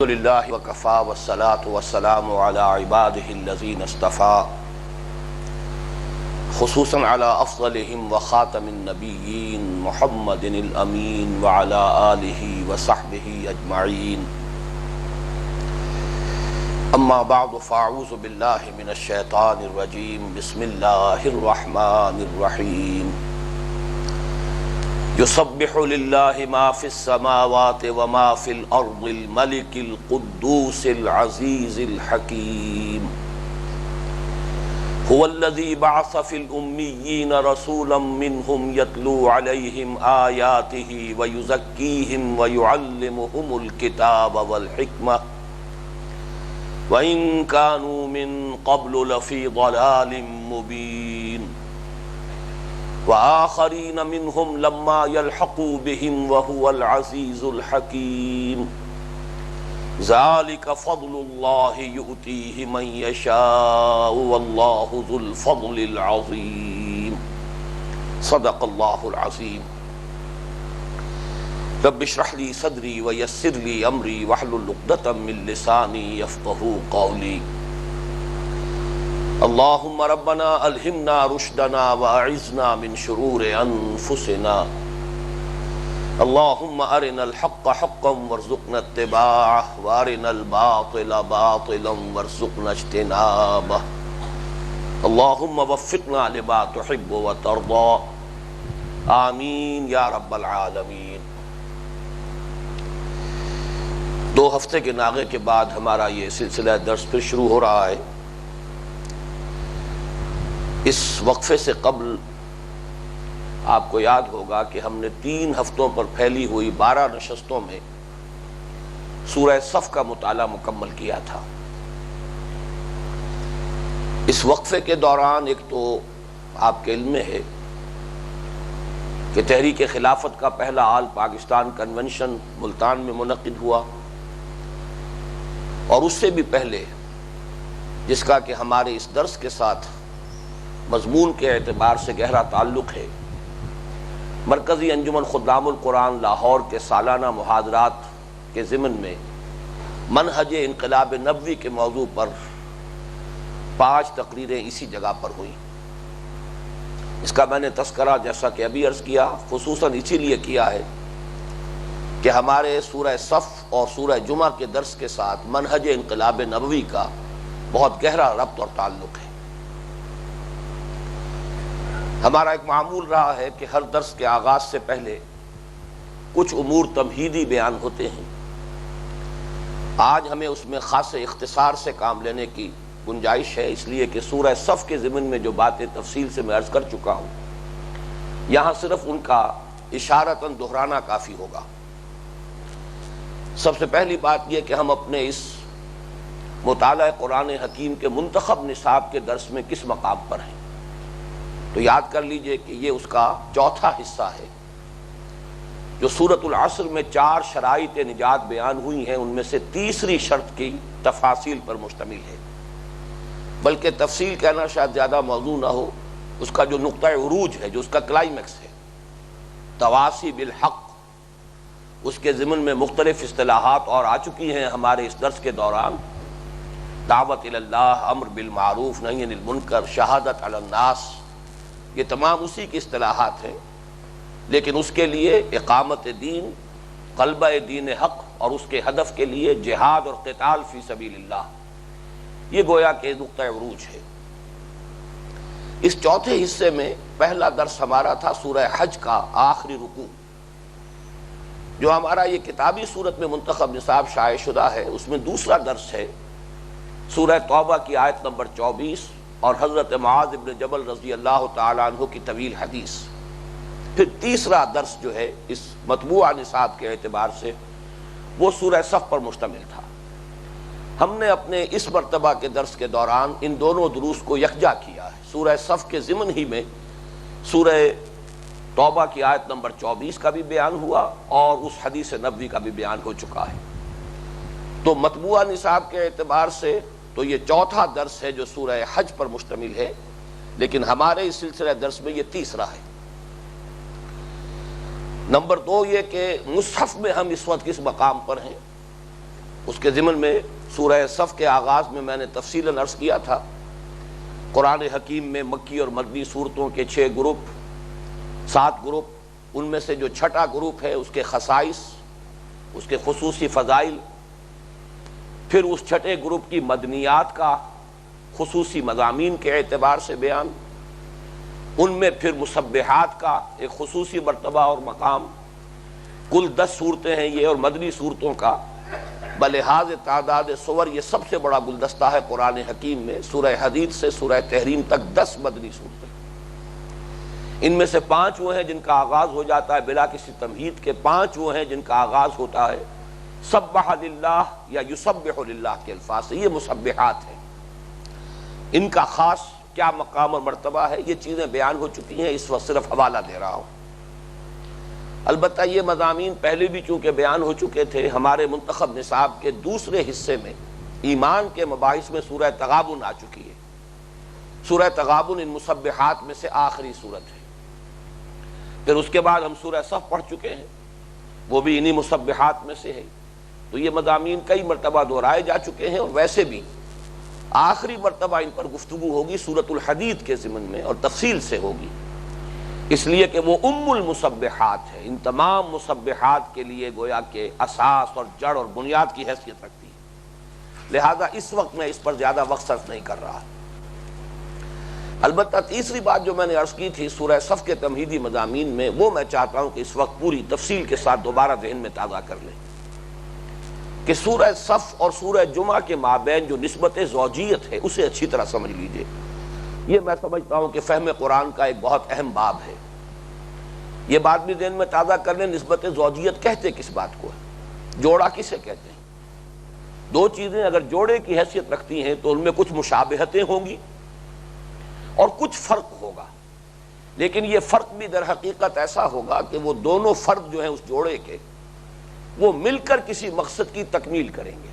الحمد للہ وکفا والصلاة والسلام علی عباده الذین اصطفى خصوصا علی افضلهم وخاتم النبیین محمد الامین وعلی آلہ وصحبہ اجمعین اما بعد فاعوذ باللہ من الشیطان الرجیم بسم اللہ الرحمن الرحیم یسبح للہ ما فی السماوات وما فی الارض الملک القدوس العزیز الحکیم هو الذی بعث فی الامیین رسولا منہم یتلو علیہم آیاتہ ویزکیہم ویعلمہم الکتاب والحکمہ وَإِن كَانُوا مِن قَبْلُ لَفِي ضَلَالٍ مُبِينٍ وَآخَرِينَ مِنْهُمْ لَمَّا يَلْحَقُوا بِهِمْ وَهُوَ الْعَزِيزُ الْحَكِيمُ ذَلِكَ فَضْلُ اللَّهِ يُؤْتِيهِ مَن يَشَاءُ وَاللَّهُ ذُو الْفَضْلِ الْعَظِيمِ صدق اللَّهُ الْعَظِيمُ رب اشرح لي صدري ويسر لي امري واحلل عقدة من لساني يفقهوا قولي اللهم ربنا الهمنا رشدنا واعذنا من شرور انفسنا اللهم ارنا الحق حقا وارزقنا اتباعه وارنا الباطل باطلا وارزقنا اجتنابه اللهم وفقنا لما تحب وترضى آمین یا رب العالمین۔ 2 ہفتے کے ناغے کے بعد ہمارا یہ سلسلہ درس پھر شروع ہو رہا ہے۔ اس وقفے سے قبل آپ کو یاد ہوگا کہ ہم نے 3 ہفتوں پر پھیلی ہوئی 12 نشستوں میں سورہ صف کا مطالعہ مکمل کیا تھا۔ اس وقفے کے دوران ایک تو آپ کے علم میں ہے کہ تحریک خلافت کا پہلا آل پاکستان کنونشن ملتان میں منعقد ہوا، اور اس سے بھی پہلے جس کا کہ ہمارے اس درس کے ساتھ مضمون کے اعتبار سے گہرا تعلق ہے، مرکزی انجمن خدام القرآن لاہور کے سالانہ محاضرات کے ضمن میں منہج انقلاب نبوی کے موضوع پر 5 تقریریں اسی جگہ پر ہوئیں۔ اس کا میں نے تذکرہ جیسا کہ ابھی عرض کیا خصوصاً اسی لیے کیا ہے کہ ہمارے سورہ صف اور سورہ جمعہ کے درس کے ساتھ منہج انقلاب نبوی کا بہت گہرا ربط اور تعلق ہے۔ ہمارا ایک معمول رہا ہے کہ ہر درس کے آغاز سے پہلے کچھ امور تمہیدی بیان ہوتے ہیں۔ آج ہمیں اس میں خاص اختصار سے کام لینے کی گنجائش ہے، اس لیے کہ سورہ صف کے ضمن میں جو باتیں تفصیل سے میں عرض کر چکا ہوں، یہاں صرف ان کا اشارتاً دہرانا کافی ہوگا۔ سب سے پہلی بات یہ کہ ہم اپنے اس مطالعہ قرآن حکیم کے منتخب نصاب کے درس میں کس مقام پر ہیں، تو یاد کر لیجئے کہ یہ اس کا چوتھا حصہ ہے، جو سورۃ العصر میں 4 شرائط نجات بیان ہوئی ہیں، ان میں سے تیسری شرط کی تفاصیل پر مشتمل ہے، بلکہ تفصیل کہنا شاید زیادہ موضوع نہ ہو، اس کا جو نقطہ عروج ہے، جو اس کا کلائمیکس ہے، تواصی بالحق، اس کے ضمن میں مختلف اصطلاحات اور آ چکی ہیں ہمارے اس درس کے دوران، دعوت الی اللہ، امر بالمعروف، نہی عن المنکر، شہادت علی الناس، یہ تمام اسی کی اصطلاحات ہیں، لیکن اس کے لیے اقامت دین، غلبہ دین حق، اور اس کے ہدف کے لیے جہاد اور قتال فی سبیل اللہ، یہ گویا کہ نقطہ عروج ہے۔ اس چوتھے حصے میں پہلا درس ہمارا تھا سورہ حج کا آخری رکوع، جو ہمارا یہ کتابی صورت میں منتخب نصاب شائع شدہ ہے۔ اس میں دوسرا درس ہے سورہ توبہ کی آیت نمبر 24 اور حضرت معاذ بن جبل رضی اللہ تعالیٰ عنہ کی طویل حدیث۔ پھر تیسرا درس جو ہے اس مطبوعہ نصاب کے اعتبار سے وہ سورہ صف پر مشتمل تھا۔ ہم نے اپنے اس مرتبہ کے درس کے دوران ان دونوں دروس کو یکجا کیا ہے۔ سورہ صف کے ضمن ہی میں سورہ توبہ کی آیت نمبر 24 کا بھی بیان ہوا اور اس حدیث نبوی کا بھی بیان ہو چکا ہے، تو مطبوعہ نصاب کے اعتبار سے تو یہ چوتھا درس ہے جو سورہ حج پر مشتمل ہے، لیکن ہمارے اس سلسلہ درس میں یہ تیسرا ہے۔ نمبر 2 یہ کہ مصحف میں ہم اس وقت کس مقام پر ہیں، اس کے ضمن میں سورہ صف کے آغاز میں نے تفصیلاً عرض کیا تھا، قرآن حکیم میں مکی اور مدنی صورتوں کے 6 گروپ، 7 گروپ، ان میں سے جو چھٹا گروپ ہے اس کے خصائص، اس کے خصوصی فضائل، پھر اس چھٹے گروپ کی مدنیات کا خصوصی مضامین کے اعتبار سے بیان، ان میں پھر مسبحات کا ایک خصوصی مرتبہ اور مقام، کل 10 صورتیں ہیں یہ، اور مدنی صورتوں کا بلحاظ تعداد سور یہ سب سے بڑا گلدستہ ہے قرآن حکیم میں، سورہ حدید سے سورہ تحریم تک 10 مدنی صورتیں، ان میں سے 5 وہ ہیں جن کا آغاز ہو جاتا ہے بلا کسی تمہید کے، 5 وہ ہیں جن کا آغاز ہوتا ہے سبح للہ یا یسبح للہ کے الفاظ سے، یہ مسبحات ہیں، ان کا خاص کیا مقام اور مرتبہ ہے یہ چیزیں بیان ہو چکی ہیں، اس وقت صرف حوالہ دے رہا ہوں۔ البتہ یہ مضامین پہلے بھی چونکہ بیان ہو چکے تھے، ہمارے منتخب نصاب کے دوسرے حصے میں ایمان کے مباحث میں سورہ تغابن آ چکی ہے۔ سورہ تغابن ان مسبحات میں سے آخری صورت ہے، پھر اس کے بعد ہم سورہ صف پڑھ چکے ہیں، وہ بھی انہی مسبحات میں سے ہے، تو یہ مضامین کئی مرتبہ دہرائے جا چکے ہیں، اور ویسے بھی آخری مرتبہ ان پر گفتگو ہوگی سورۃ الحدید کے ضمن میں، اور تفصیل سے ہوگی، اس لیے کہ وہ ام المسبحات ہے، ان تمام مسبحات کے لیے گویا کہ اساس اور جڑ اور بنیاد کی حیثیت رکھتی ہے، لہذا اس وقت میں اس پر زیادہ وقت صرف نہیں کر رہا۔ البتہ تیسری بات جو میں نے عرض کی تھی سورہ صف کے تمہیدی مضامین میں، وہ میں چاہتا ہوں کہ اس وقت پوری تفصیل کے ساتھ دوبارہ ذہن میں تازہ کر لیں کہ سورہ صف اور سورہ جمعہ کے مابین جو نسبت زوجیت ہے اسے اچھی طرح سمجھ لیجئے۔ یہ میں سمجھتا ہوں کہ فہم قرآن کا ایک بہت اہم باب ہے، یہ بات بھی ذہن میں تازہ کر لیں، نسبت زوجیت کہتے کس بات کو ہے، جوڑا کسے کہتے ہیں؟ 2 چیزیں اگر جوڑے کی حیثیت رکھتی ہیں تو ان میں کچھ مشابہتیں ہوں گی اور کچھ فرق ہوگا، لیکن یہ فرق بھی در حقیقت ایسا ہوگا کہ وہ دونوں فرد جو ہیں اس جوڑے کے، وہ مل کر کسی مقصد کی تکمیل کریں گے۔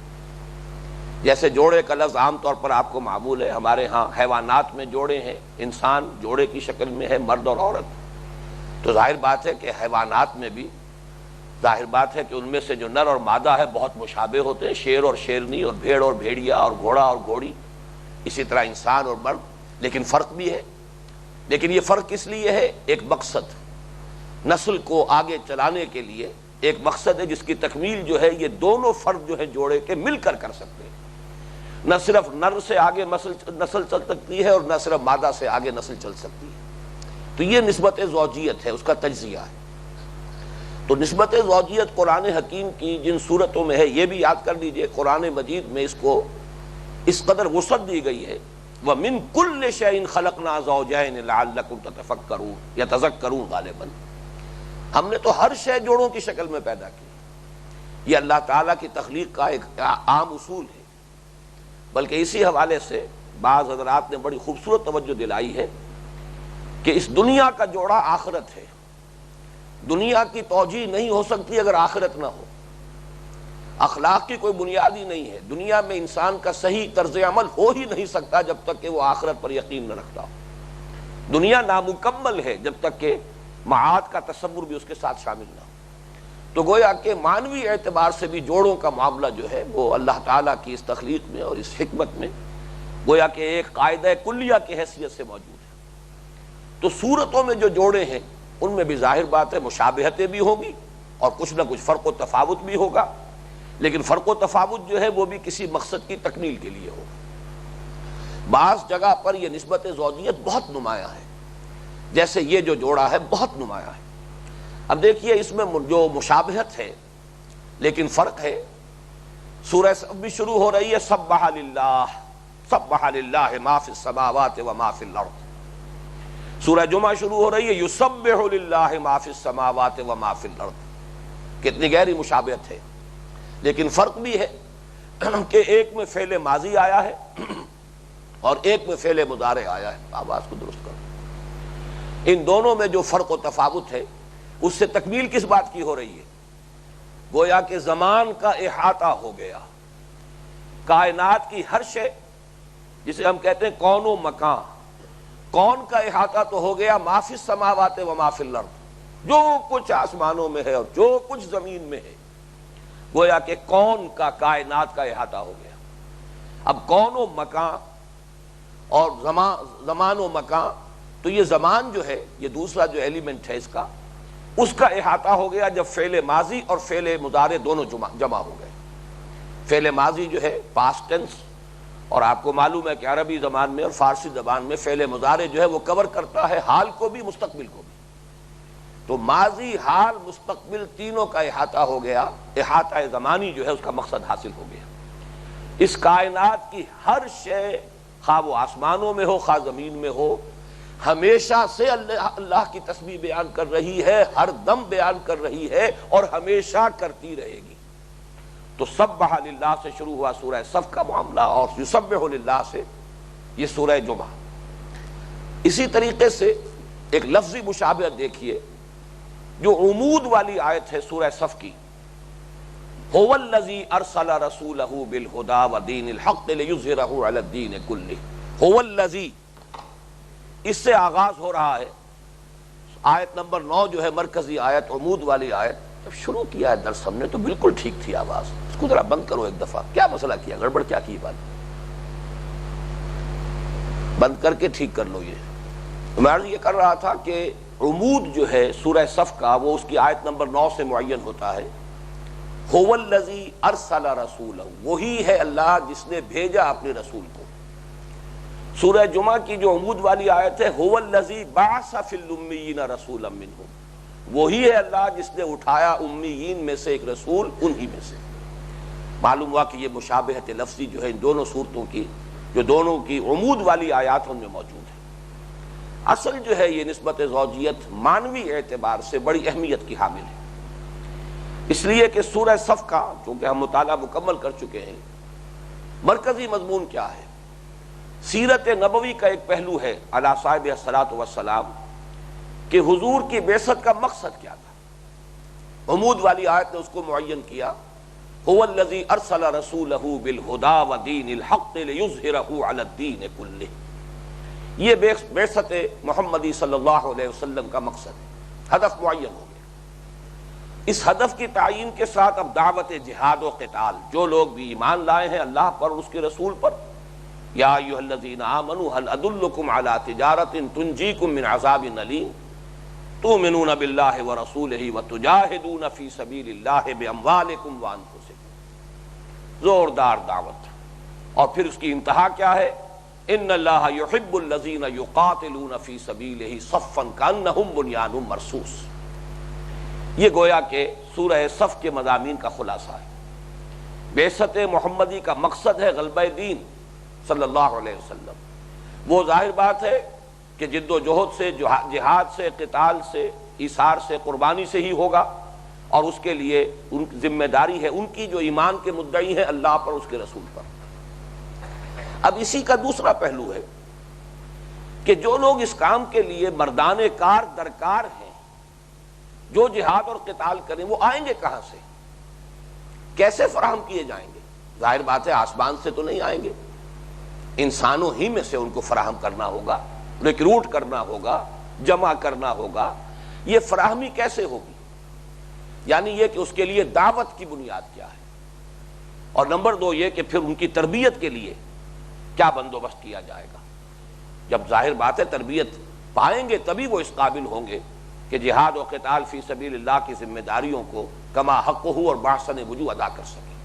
جیسے جوڑے کا لفظ عام طور پر آپ کو معمول ہے، ہمارے ہاں حیوانات میں جوڑے ہیں، انسان جوڑے کی شکل میں ہے، مرد اور عورت، تو ظاہر بات ہے کہ حیوانات میں بھی ظاہر بات ہے کہ ان میں سے جو نر اور مادہ ہے بہت مشابہ ہوتے ہیں، شیر اور شیرنی اور بھیڑ اور بھیڑیا اور گھوڑا اور گھوڑی، اسی طرح انسان اور مرد، لیکن فرق بھی ہے۔ لیکن یہ فرق کس لیے ہے؟ ایک مقصد، نسل کو آگے چلانے کے لیے ایک مقصد ہے جس کی تکمیل جو ہے یہ دونوں فرد جو ہیں جوڑے کے مل کر سکتے ہیں، نہ صرف نر سے آگے نسل چل سکتی ہے اور نہ صرف مادہ سے آگے نسل چل سکتی ہے، تو یہ نسبت زوجیت ہے، اس کا تجزیہ ہے۔ تو نسبت زوجیت قرآن حکیم کی جن صورتوں میں ہے یہ بھی یاد کر لیجئے، قرآن مجید میں اس کو اس قدر وسعت دی گئی ہے، وَمِن كُلِّ شَيْءٍ خَلَقْنَا زَوْجَيْنِ لَعَلَّكُمْ تَتَفَكَّرُونَ یا تذکرون، غالباً ہم نے تو ہر شے جوڑوں کی شکل میں پیدا کی۔ یہ اللہ تعالیٰ کی تخلیق کا ایک عام اصول ہے، بلکہ اسی حوالے سے بعض حضرات نے بڑی خوبصورت توجہ دلائی ہے کہ اس دنیا کا جوڑا آخرت ہے، دنیا کی توجیہ نہیں ہو سکتی اگر آخرت نہ ہو، اخلاق کی کوئی بنیاد ہی نہیں ہے، دنیا میں انسان کا صحیح طرز عمل ہو ہی نہیں سکتا جب تک کہ وہ آخرت پر یقین نہ رکھتا ہو، دنیا نامکمل ہے جب تک کہ معاد کا تصور بھی اس کے ساتھ شامل نہ ہو۔ تو گویا کہ معنوی اعتبار سے بھی جوڑوں کا معاملہ جو ہے وہ اللہ تعالیٰ کی اس تخلیق میں اور اس حکمت میں گویا کہ ایک قاعدہ کلیہ کی حیثیت سے موجود ہے۔ تو صورتوں میں جو جوڑے ہیں ان میں بھی ظاہر بات ہے مشابہتیں بھی ہوں گی اور کچھ نہ کچھ فرق و تفاوت بھی ہوگا، لیکن فرق و تفاوت جو ہے وہ بھی کسی مقصد کی تکمیل کے لیے ہوگا۔ بعض جگہ پر یہ نسبت زوجیت بہت نمایاں ہے، جیسے یہ جو جوڑا ہے بہت نمایاں ہے۔ اب دیکھیے اس میں جو مشابہت ہے لیکن فرق ہے، سورہ صف بھی شروع ہو رہی ہے سبح للہ ما فی السماوات و ما فی الارض، سورہ جمعہ شروع ہو رہی ہے یسبح للہ ما فی السماوات و ما فی الارض۔ کتنی گہری مشابہت ہے، لیکن فرق بھی ہے کہ ایک میں فعل ماضی آیا ہے اور ایک میں فعل مضارع آیا ہے۔ آواز کو درست کرو۔ ان دونوں میں جو فرق و تفاوت ہے اس سے تکمیل کس بات کی ہو رہی ہے؟ گویا کہ زمان کا احاطہ ہو گیا، کائنات کی ہر شے جسے ہم کہتے ہیں کون و مکان، کون کا احاطہ تو ہو گیا، ما فی السماوات و ما فی الارض، جو کچھ آسمانوں میں ہے اور جو کچھ زمین میں ہے، گویا کہ کون کا، کائنات کا احاطہ ہو گیا۔ اب کون و مکان اور زمان و مکان، تو یہ زمان جو ہے، یہ دوسرا جو ایلیمنٹ ہے اس کا احاطہ ہو گیا جب فعل ماضی اور فعل مضارع دونوں جمع ہو گئے۔ فعل ماضی جو ہے پاسٹ ٹینس، اور آپ کو معلوم ہے کہ عربی زبان میں اور فارسی زبان میں فعل مضارع جو ہے وہ کور کرتا ہے حال کو بھی مستقبل کو بھی، تو ماضی، حال، مستقبل تینوں کا احاطہ ہو گیا۔ احاطہ زمانی جو ہے اس کا مقصد حاصل ہو گیا۔ اس کائنات کی ہر شے، خواہ وہ آسمانوں میں ہو خواہ زمین میں ہو، ہمیشہ سے اللہ کی تسبیح بیان کر رہی ہے، ہر دم بیان کر رہی ہے اور ہمیشہ کرتی رہے گی۔ تو سبح للہ سے شروع ہوا سورہ صف کا معاملہ، اور یسبح للہ سے یہ سورہ جمعہ۔ اسی طریقے سے ایک لفظی مشابہت دیکھیے، جو عمود والی آیت ہے سورہ صف کی، هو الذی ارسل رسولہ بالہدی ودین الحق لیظہرہ علی الدین کلہ۔ هو الذی، اس سے آغاز ہو رہا ہے۔ آیت نمبر 9 جو ہے مرکزی آیت، عمود والی آیت، جب شروع کیا ہے درس ہم نے تو بالکل ٹھیک تھی آواز، اس کو ذرا بند کرو ایک دفعہ، کیا مسئلہ کیا، گڑبڑ کیا کی بات، بند کر کے ٹھیک کر لو۔ یہ میں عرض یہ کر رہا تھا کہ عمود جو ہے سورہ صف کا، وہ اس کی آیت نمبر 9 سے معین ہوتا ہے۔ هو الذی ارسل رسولہ، وہی ہے اللہ جس نے بھیجا اپنے رسول کو۔ سورہ جمعہ کی جو عمود والی آیت ہے، هو الذی بعث فی الامیین رسولا منہم، وہی ہے اللہ جس نے اٹھایا امیین میں سے ایک رسول انہی میں سے۔ معلوم ہوا کہ یہ مشابہت لفظی جو ہے ان دونوں صورتوں کی، جو دونوں کی عمود والی آیات ان میں موجود ہے۔ اصل جو ہے یہ نسبت زوجیت معنوی اعتبار سے بڑی اہمیت کی حامل ہے، اس لیے کہ سورہ صف کا چونکہ ہم مطالعہ مکمل کر چکے ہیں، مرکزی مضمون کیا ہے؟ سیرت نبوی کا ایک پہلو ہے علی صاحب الصلاۃ والسلام، کہ حضور کی بعثت کا مقصد کیا تھا۔ عمود والی آیت نے اس کو معین کیا، هو الذی ارسل رسولہ بالہدی ودین الحق لیظہرہ علی الدین کلہ۔ یہ بعثت محمدی صلی اللہ علیہ وسلم کا مقصد ہے، ہدف معین ہو گیا۔ اس ہدف کی تعین کے ساتھ اب دعوت جہاد و قتال، جو لوگ بھی ایمان لائے ہیں اللہ پر اور اس کے رسول پر، یا ایھا الذین آمنوا هل ادلکم علی تجارۃ تنجیکم من عذاب علیم تؤمنون باللہ ورسولہ وتجاہدون فی سبیل اللہ باموالکم وانفسکم۔ زوردار دعوت، اور پھر اس کی انتہا کیا ہے؟ ان اللہ یحب الذین یقاتلون فی سبیلہ صفا کانہم بنیان مرصوص۔ یہ گویا کہ سورہ صف کے مضامین کا خلاصہ ہے۔ بعثت محمدی کا مقصد ہے غلبہ دین صلی اللہ علیہ وسلم۔ وہ ظاہر بات ہے کہ جد و جہد سے، جہاد سے، قتال سے، ایثار سے، قربانی سے ہی ہوگا، اور اس کے لیے ان کی ذمہ داری ہے ان کی جو ایمان کے مدعی ہیں اللہ پر، اس کے رسول پر۔ اب اسی کا دوسرا پہلو ہے کہ جو لوگ اس کام کے لیے مردان کار درکار ہیں، جو جہاد اور قتال کریں، وہ آئیں گے کہاں سے، کیسے فراہم کیے جائیں گے؟ ظاہر بات ہے آسمان سے تو نہیں آئیں گے، انسانوں ہی میں سے ان کو فراہم کرنا ہوگا، ریکروٹ کرنا ہوگا، جمع کرنا ہوگا۔ یہ فراہمی کیسے ہوگی؟ یعنی یہ کہ اس کے لیے دعوت کی بنیاد کیا ہے، اور نمبر 2 یہ کہ پھر ان کی تربیت کے لیے کیا بندوبست کیا جائے گا۔ جب ظاہر بات ہے تربیت پائیں گے تبھی وہ اس قابل ہوں گے کہ جہاد و قتال فی سبیل اللہ کی ذمہ داریوں کو کما حقہ اور باحسن وجوہ ادا کر سکیں۔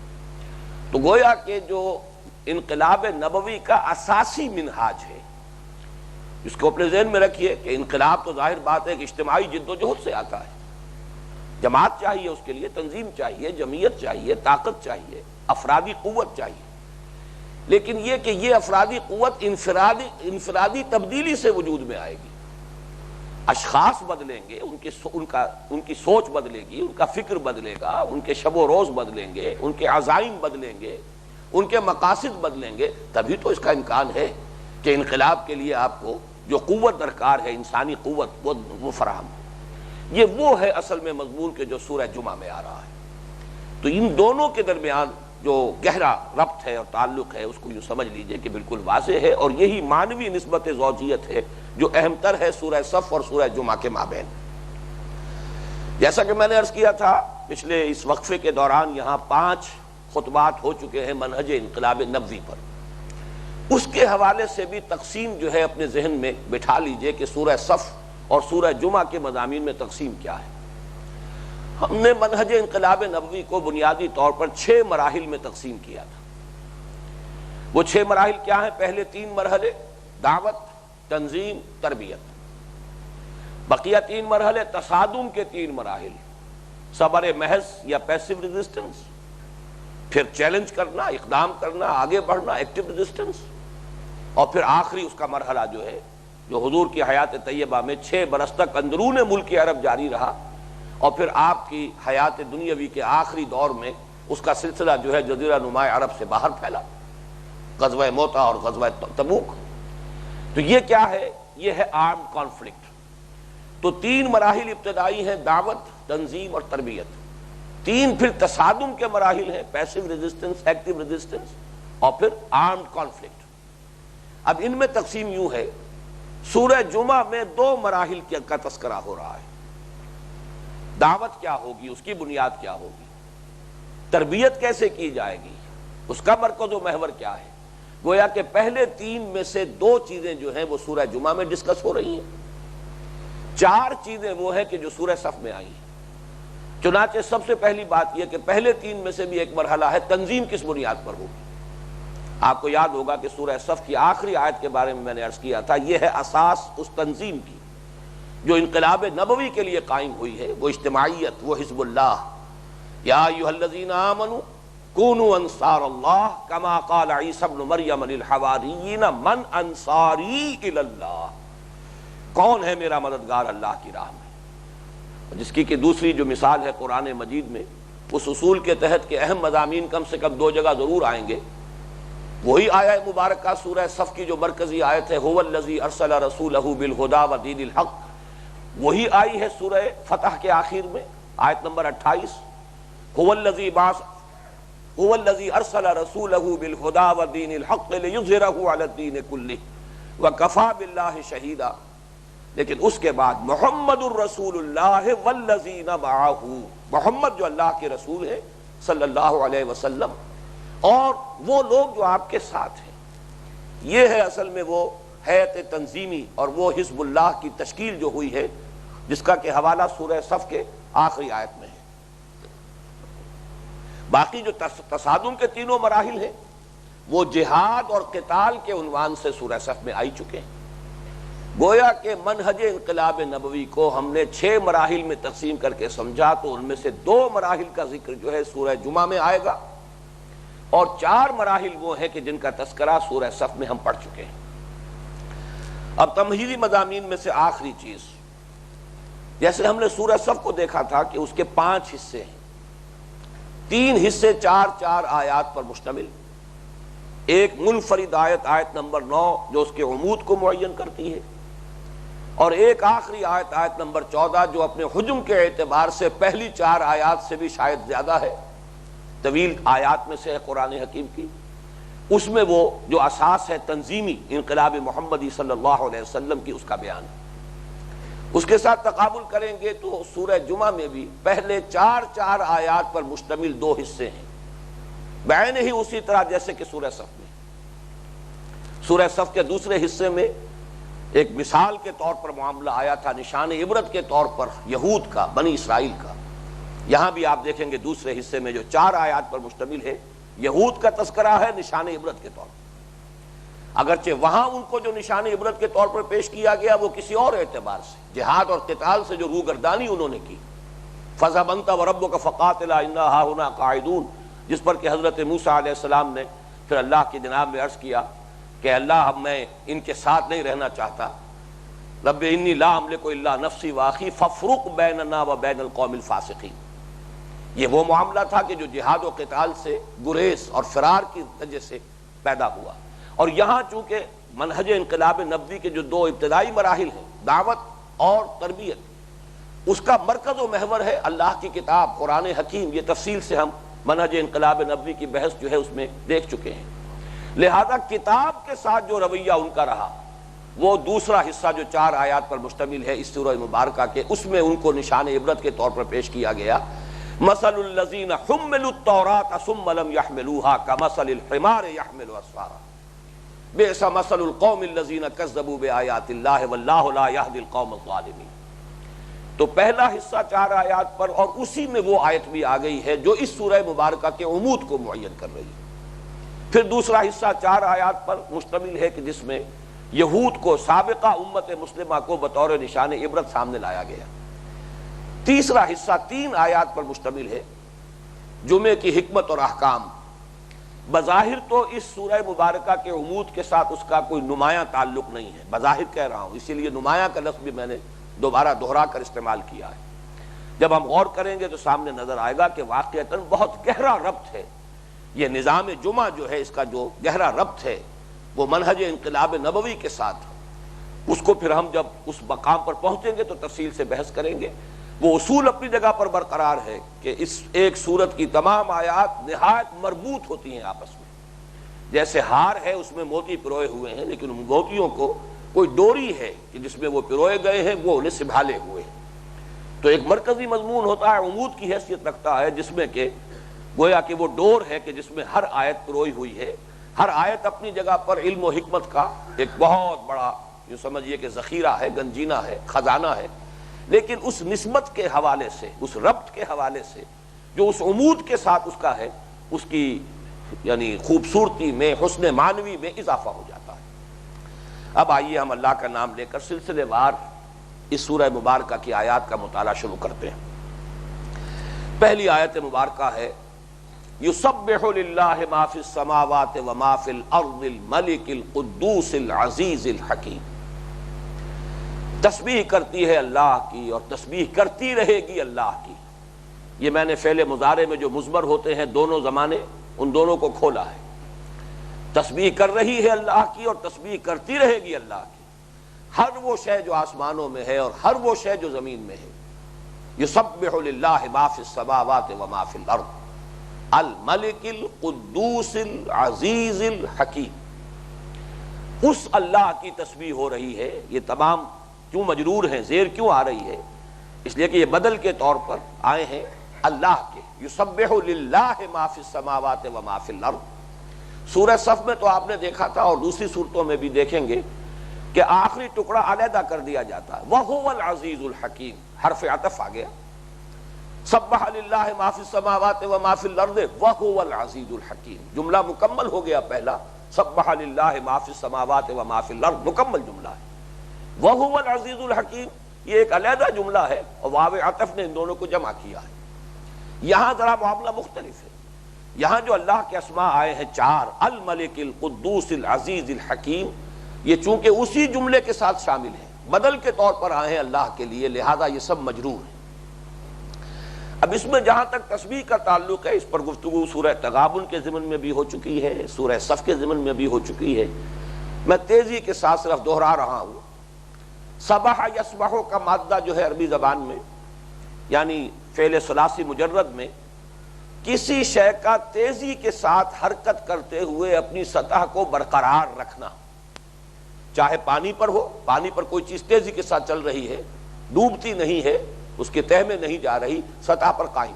تو گویا کہ جو انقلاب نبوی کا اساسی منہاج ہے، اس کو اپنے ذہن میں رکھیے کہ انقلاب تو ظاہر بات ہے کہ اجتماعی جد و جہد سے آتا ہے۔ جماعت چاہیے، اس کے لیے تنظیم چاہیے، جمعیت چاہیے، طاقت چاہیے، افرادی قوت چاہیے، لیکن یہ کہ یہ افرادی قوت انفرادی تبدیلی سے وجود میں آئے گی۔ اشخاص بدلیں گے، ان کی سوچ بدلے گی، ان کا فکر بدلے گا، ان کے شب و روز بدلیں گے، ان کے عزائم بدلیں گے، ان کے مقاصد بدلیں گے، تبھی تو اس کا امکان ہے کہ انقلاب کے لیے آپ کو جو قوت درکار ہے، انسانی قوت، وہ فراہم ہو۔ یہ وہ ہے اصل میں مضمون کے جو سورہ جمعہ میں آ رہا ہے۔ تو ان دونوں کے درمیان جو گہرا ربط ہے اور تعلق ہے، اس کو یوں سمجھ لیجئے کہ بالکل واضح ہے، اور یہی معنوی نسبت زوجیت ہے جو اہم تر ہے سورہ صف اور سورہ جمعہ کے مابین۔ جیسا کہ میں نے عرض کیا تھا پچھلے اس وقفے کے دوران یہاں 5 خطبات ہو چکے ہیں منہج انقلاب نبوی پر. اس کے حوالے سے بھی تقسیم جو ہے اپنے ذہن میں بٹھا لیجئے کہ سورہ صف اور سورہ جمعہ کے مضامین میں تقسیم کیا ہے. ہم نے منہج انقلاب نبوی کو بنیادی طور پر 6 مراحل میں تقسیم کیا تھا. وہ 6 مراحل کیا ہیں؟ پہلے 3 مرحلے دعوت، تنظیم، تربیت. بقیہ 3 مرحلے تصادم کے 3 مراحل، صبر محض یا پیسو ریزسٹنس، پھر چیلنج کرنا، اقدام کرنا، آگے بڑھنا، ایکٹیو ریزسٹنس، اور پھر آخری اس کا مرحلہ جو ہے جو حضور کی حیات طیبہ میں 6 برس تک اندرون ملک عرب جاری رہا، اور پھر آپ کی حیات دنیاوی کے آخری دور میں اس کا سلسلہ جو ہے جزیرہ نما عرب سے باہر پھیلا، غزوہ موتا اور غزوہ تبوک. تو یہ کیا ہے؟ یہ ہے آرمڈ کانفلکٹ. تو 3 مراحل ابتدائی ہیں، دعوت، تنظیم اور تربیت. 3 پھر تصادم کے مراحل ہیں، پیسو ریزسٹنس، ایکٹیو ریزسٹنس، اور پھر آرمڈ کانفلکٹ. اب ان میں تقسیم یوں ہے، سورہ جمعہ میں 2 مراحل کا تذکرہ ہو رہا ہے. دعوت کیا ہوگی، اس کی بنیاد کیا ہوگی، تربیت کیسے کی جائے گی، اس کا مرکز و محور کیا ہے. گویا کہ پہلے 3 میں سے 2 چیزیں جو ہیں وہ سورہ جمعہ میں ڈسکس ہو رہی ہیں، 4 چیزیں وہ ہیں کہ جو سورہ صف میں آئی ہیں. چنانچہ سب سے پہلی بات یہ کہ پہلے 3 میں سے بھی ایک مرحلہ ہے تنظیم کس بنیاد پر ہوگی. آپ کو یاد ہوگا کہ سورہ صف کی آخری آیت کے بارے میں نے عرض کیا تھا، یہ ہے اساس اس تنظیم کی جو انقلاب نبوی کے لیے قائم ہوئی ہے، وہ اجتماعیت، وہ حزب اللہ. یا ایھا الذین آمنوا کونوا انصار اللہ کما قال عیسی ابن مریم للحواریین من انصاری الی اللہ. کون ہے میرا مددگار اللہ کی راہ میں؟ جس کی کہ دوسری جو مثال ہے قرآن مجید میں، اس اصول کے تحت کہ اہم مضامین کم سے کم 2 جگہ ضرور آئیں گے. وہی آیہ مبارکہ سورہ صف کی جو مرکزی آیت ہے هو الذی ارسل رسولہ بالہدی ودین الحق، وہی آئی ہے سورہ فتح کے آخر میں آیت نمبر 28، هو الذی ارسل رسولہ بالہدی ودین الحق لیظہرہ علی الدین کلہ وکفی باللہ شہیدا. لیکن اس کے بعد محمد الرسول اللہ والذین معہ، محمد جو اللہ کے رسول ہے صلی اللہ علیہ وسلم، اور وہ لوگ جو آپ کے ساتھ ہیں. یہ ہے اصل میں وہ ہیئت تنظیمی اور وہ حزب اللہ کی تشکیل جو ہوئی ہے، جس کا کہ حوالہ سورہ صف کے آخری آیت میں ہے. باقی جو تصادم کے 3 مراحل ہیں وہ جہاد اور قتال کے عنوان سے سورہ صف میں آئی چکے ہیں. گویا کہ منہج انقلاب نبوی کو ہم نے 6 مراحل میں تقسیم کر کے سمجھا، تو ان میں سے 2 مراحل کا ذکر جو ہے سورہ جمعہ میں آئے گا، اور 4 مراحل وہ ہیں کہ جن کا تذکرہ سورہ صف میں ہم پڑھ چکے ہیں. اب تمہیدی مضامین میں سے آخری چیز، جیسے ہم نے سورہ صف کو دیکھا تھا کہ اس کے 5 حصے ہیں، 3 حصے 4 آیات پر مشتمل، ایک منفرد آیت، آیت نمبر 9 جو اس کے عمود کو معین کرتی ہے، اور ایک آخری آیت، آیت نمبر 14 جو اپنے حجم کے اعتبار سے پہلی 4 آیات سے بھی شاید زیادہ ہے، طویل آیات میں سے ہے قرآن حکیم کی. اس میں وہ جو اساس ہے تنظیمی انقلاب محمدی صلی اللہ علیہ وسلم کی، اس کا بیان ہے. اس کے ساتھ تقابل کریں گے تو سورہ جمعہ میں بھی پہلے 4 آیات پر مشتمل 2 حصے ہیں، بعین ہی اسی طرح جیسے کہ سورہ صف میں. سورہ صف کے دوسرے حصے میں ایک مثال کے طور پر معاملہ آیا تھا، نشان عبرت کے طور پر یہود کا، بنی اسرائیل کا. یہاں بھی آپ دیکھیں گے دوسرے حصے میں جو 4 آیات پر مشتمل ہے، یہود کا تذکرہ ہے نشان عبرت کے طور پر. اگرچہ وہاں ان کو جو نشان عبرت کے طور پر پیش کیا گیا وہ کسی اور اعتبار سے، جہاد اور قتال سے جو روگردانی انہوں نے کی، فَاذْهَبْ أَنْتَ وَرَبُّكَ فَقَاتِلَا إِنَّا هَاهُنَا قَاعِدُونَ، جس پر کہ حضرت موسیٰ علیہ السلام نے پھر اللہ کی جناب میں عرض کیا کہ اللہ میں ان کے ساتھ نہیں رہنا چاہتا، رب انی لا املک الا نفسی واخی فافرق بیننا و بین القوم الفاسقین. یہ وہ معاملہ تھا کہ جو جہاد و قتال سے گریز اور فرار کی وجہ سے پیدا ہوا. اور یہاں چونکہ منہج انقلاب نبوی کے جو 2 ابتدائی مراحل ہیں، دعوت اور تربیت، اس کا مرکز و محور ہے اللہ کی کتاب قرآن حکیم. یہ تفصیل سے ہم منہج انقلاب نبوی کی بحث جو ہے اس میں دیکھ چکے ہیں. لہذا کتاب کے ساتھ جو رویہ ان کا رہا، وہ دوسرا حصہ جو 4 آیات پر مشتمل ہے اس سورہ مبارکہ کے، اس میں ان کو نشان عبرت کے طور پر پیش کیا گیا مثل الذین حملوا التوراۃ ثم لم يحملوها كمثل الحمار يحمل اسفارا بئس مثل القوم الذین کذبوا بآیات اللہ واللہ لا یہدی القوم الظالمین۔ تو پہلا حصہ 4 آیات پر، اور اسی میں وہ آیت بھی آ گئی ہے جو اس سورہ مبارکہ کے عمود کو معین کر رہی ہے۔ پھر دوسرا حصہ 4 آیات پر مشتمل ہے کہ جس میں یہود کو، سابقہ امت مسلمہ کو بطور نشان عبرت سامنے لایا گیا۔ تیسرا حصہ 3 آیات پر مشتمل ہے، جمعے کی حکمت اور احکام۔ بظاہر تو اس سورہ مبارکہ کے عمود کے ساتھ اس کا کوئی نمایاں تعلق نہیں ہے، بظاہر کہہ رہا ہوں، اسی لیے نمایاں کا لفظ بھی میں نے دوبارہ دہرا کر استعمال کیا ہے۔ جب ہم غور کریں گے تو سامنے نظر آئے گا کہ واقعتاً بہت گہرا ربط ہے۔ یہ نظام جمعہ جو ہے، اس کا جو گہرا ربط ہے وہ منہج انقلاب نبوی کے ساتھ، اس کو پھر ہم جب اس مقام پر پہنچیں گے تو تفصیل سے بحث کریں گے۔ وہ اصول اپنی جگہ پر برقرار ہے کہ اس ایک سورت کی تمام آیات نہایت مربوط ہوتی ہیں آپس میں، جیسے ہار ہے اس میں موتی پروئے ہوئے ہیں، لیکن ان موتیوں کو کوئی ڈوری ہے کہ جس میں وہ پروئے گئے ہیں، وہ انہیں سنبھالے ہوئے ہیں۔ تو ایک مرکزی مضمون ہوتا ہے، عمود کی حیثیت رکھتا ہے، جس میں کہ گویا کہ وہ ڈور ہے کہ جس میں ہر آیت پروئی ہوئی ہے۔ ہر آیت اپنی جگہ پر علم و حکمت کا ایک بہت بڑا، جو سمجھیے کہ ذخیرہ ہے، گنجینہ ہے، خزانہ ہے، لیکن اس نسبت کے حوالے سے، اس ربط کے حوالے سے جو اس عمود کے ساتھ اس کا ہے، اس کی یعنی خوبصورتی میں، حسن معنوی میں اضافہ ہو جاتا ہے۔ اب آئیے ہم اللہ کا نام لے کر سلسلے وار اس سورہ مبارکہ کی آیات کا مطالعہ شروع کرتے ہیں۔ پہلی آیت مبارکہ ہے یسبح للہ ما فی السماوات وما فی الارض الملک القدوس العزیز الحکیم۔ تسبیح کرتی ہے اللہ کی اور تسبیح کرتی رہے گی اللہ کی۔ یہ میں نے فعل مضارع میں جو مضمر ہوتے ہیں دونوں زمانے، ان دونوں کو کھولا ہے۔ تسبیح کر رہی ہے اللہ کی اور تسبیح کرتی رہے گی اللہ کی، ہر وہ شے جو آسمانوں میں ہے اور ہر وہ شے جو زمین میں ہے۔ یسبح للہ ما فی السماوات وما فی الارض الملک القدوس العزیز الحکیم۔ اس اللہ کی تسبیح ہو رہی ہے۔ یہ تمام کیوں مجرور ہیں، زیر کیوں آ رہی ہے؟ اس لیے کہ یہ بدل کے طور پر آئے ہیں اللہ کے۔ یسبح للہ ما فی السماوات وما فی الارض۔ سورہ صف میں تو آپ نے دیکھا تھا اور دوسری صورتوں میں بھی دیکھیں گے کہ آخری ٹکڑا علیحدہ کر دیا جاتا ہے، وَهُوَ الْعَزِيزُ الْحَكِيمُ، حرف عطف آ گیا۔ سبح للہ ما فی السماوات وما فی الارض وَهُوَ الْعَزِيزُ الْحَكِيمُ۔ جملہ مکمل ہو گیا پہلا، سبح للہ ما فی السماوات وما فی الارض، مکمل جملہ ہے۔ وَهُوَ الْعَزِيزُ الْحَكِيمُ یہ ایک علیحدہ جملہ ہے اور واو عطف نے ان دونوں کو جمع کیا ہے۔ یہاں ذرا معاملہ مختلف ہے۔ یہاں جو اللہ کے اسماء آئے ہیں 4، الملک القدوس العزیز الحکیم، یہ چونکہ اسی جملے کے ساتھ شامل ہیں، بدل کے طور پر آئے ہیں اللہ کے لیے، لہذا یہ سب مجرور ہیں۔ اب اس میں جہاں تک تسبیح کا تعلق ہے، اس پر گفتگو سورہ تغابن کے ضمن میں بھی ہو چکی ہے، سورہ صف کے ضمن میں بھی ہو چکی ہے۔ میں تیزی کے ساتھ صرف دوہرا رہا ہوں۔ سبح یسبح کا مادہ جو ہے عربی زبان میں، یعنی فعل ثلاثی مجرد میں، کسی شے کا تیزی کے ساتھ حرکت کرتے ہوئے اپنی سطح کو برقرار رکھنا، چاہے پانی پر ہو، پانی پر کوئی چیز تیزی کے ساتھ چل رہی ہے، ڈوبتی نہیں ہے، اس کے تہہ میں نہیں جا رہی، سطح پر قائم،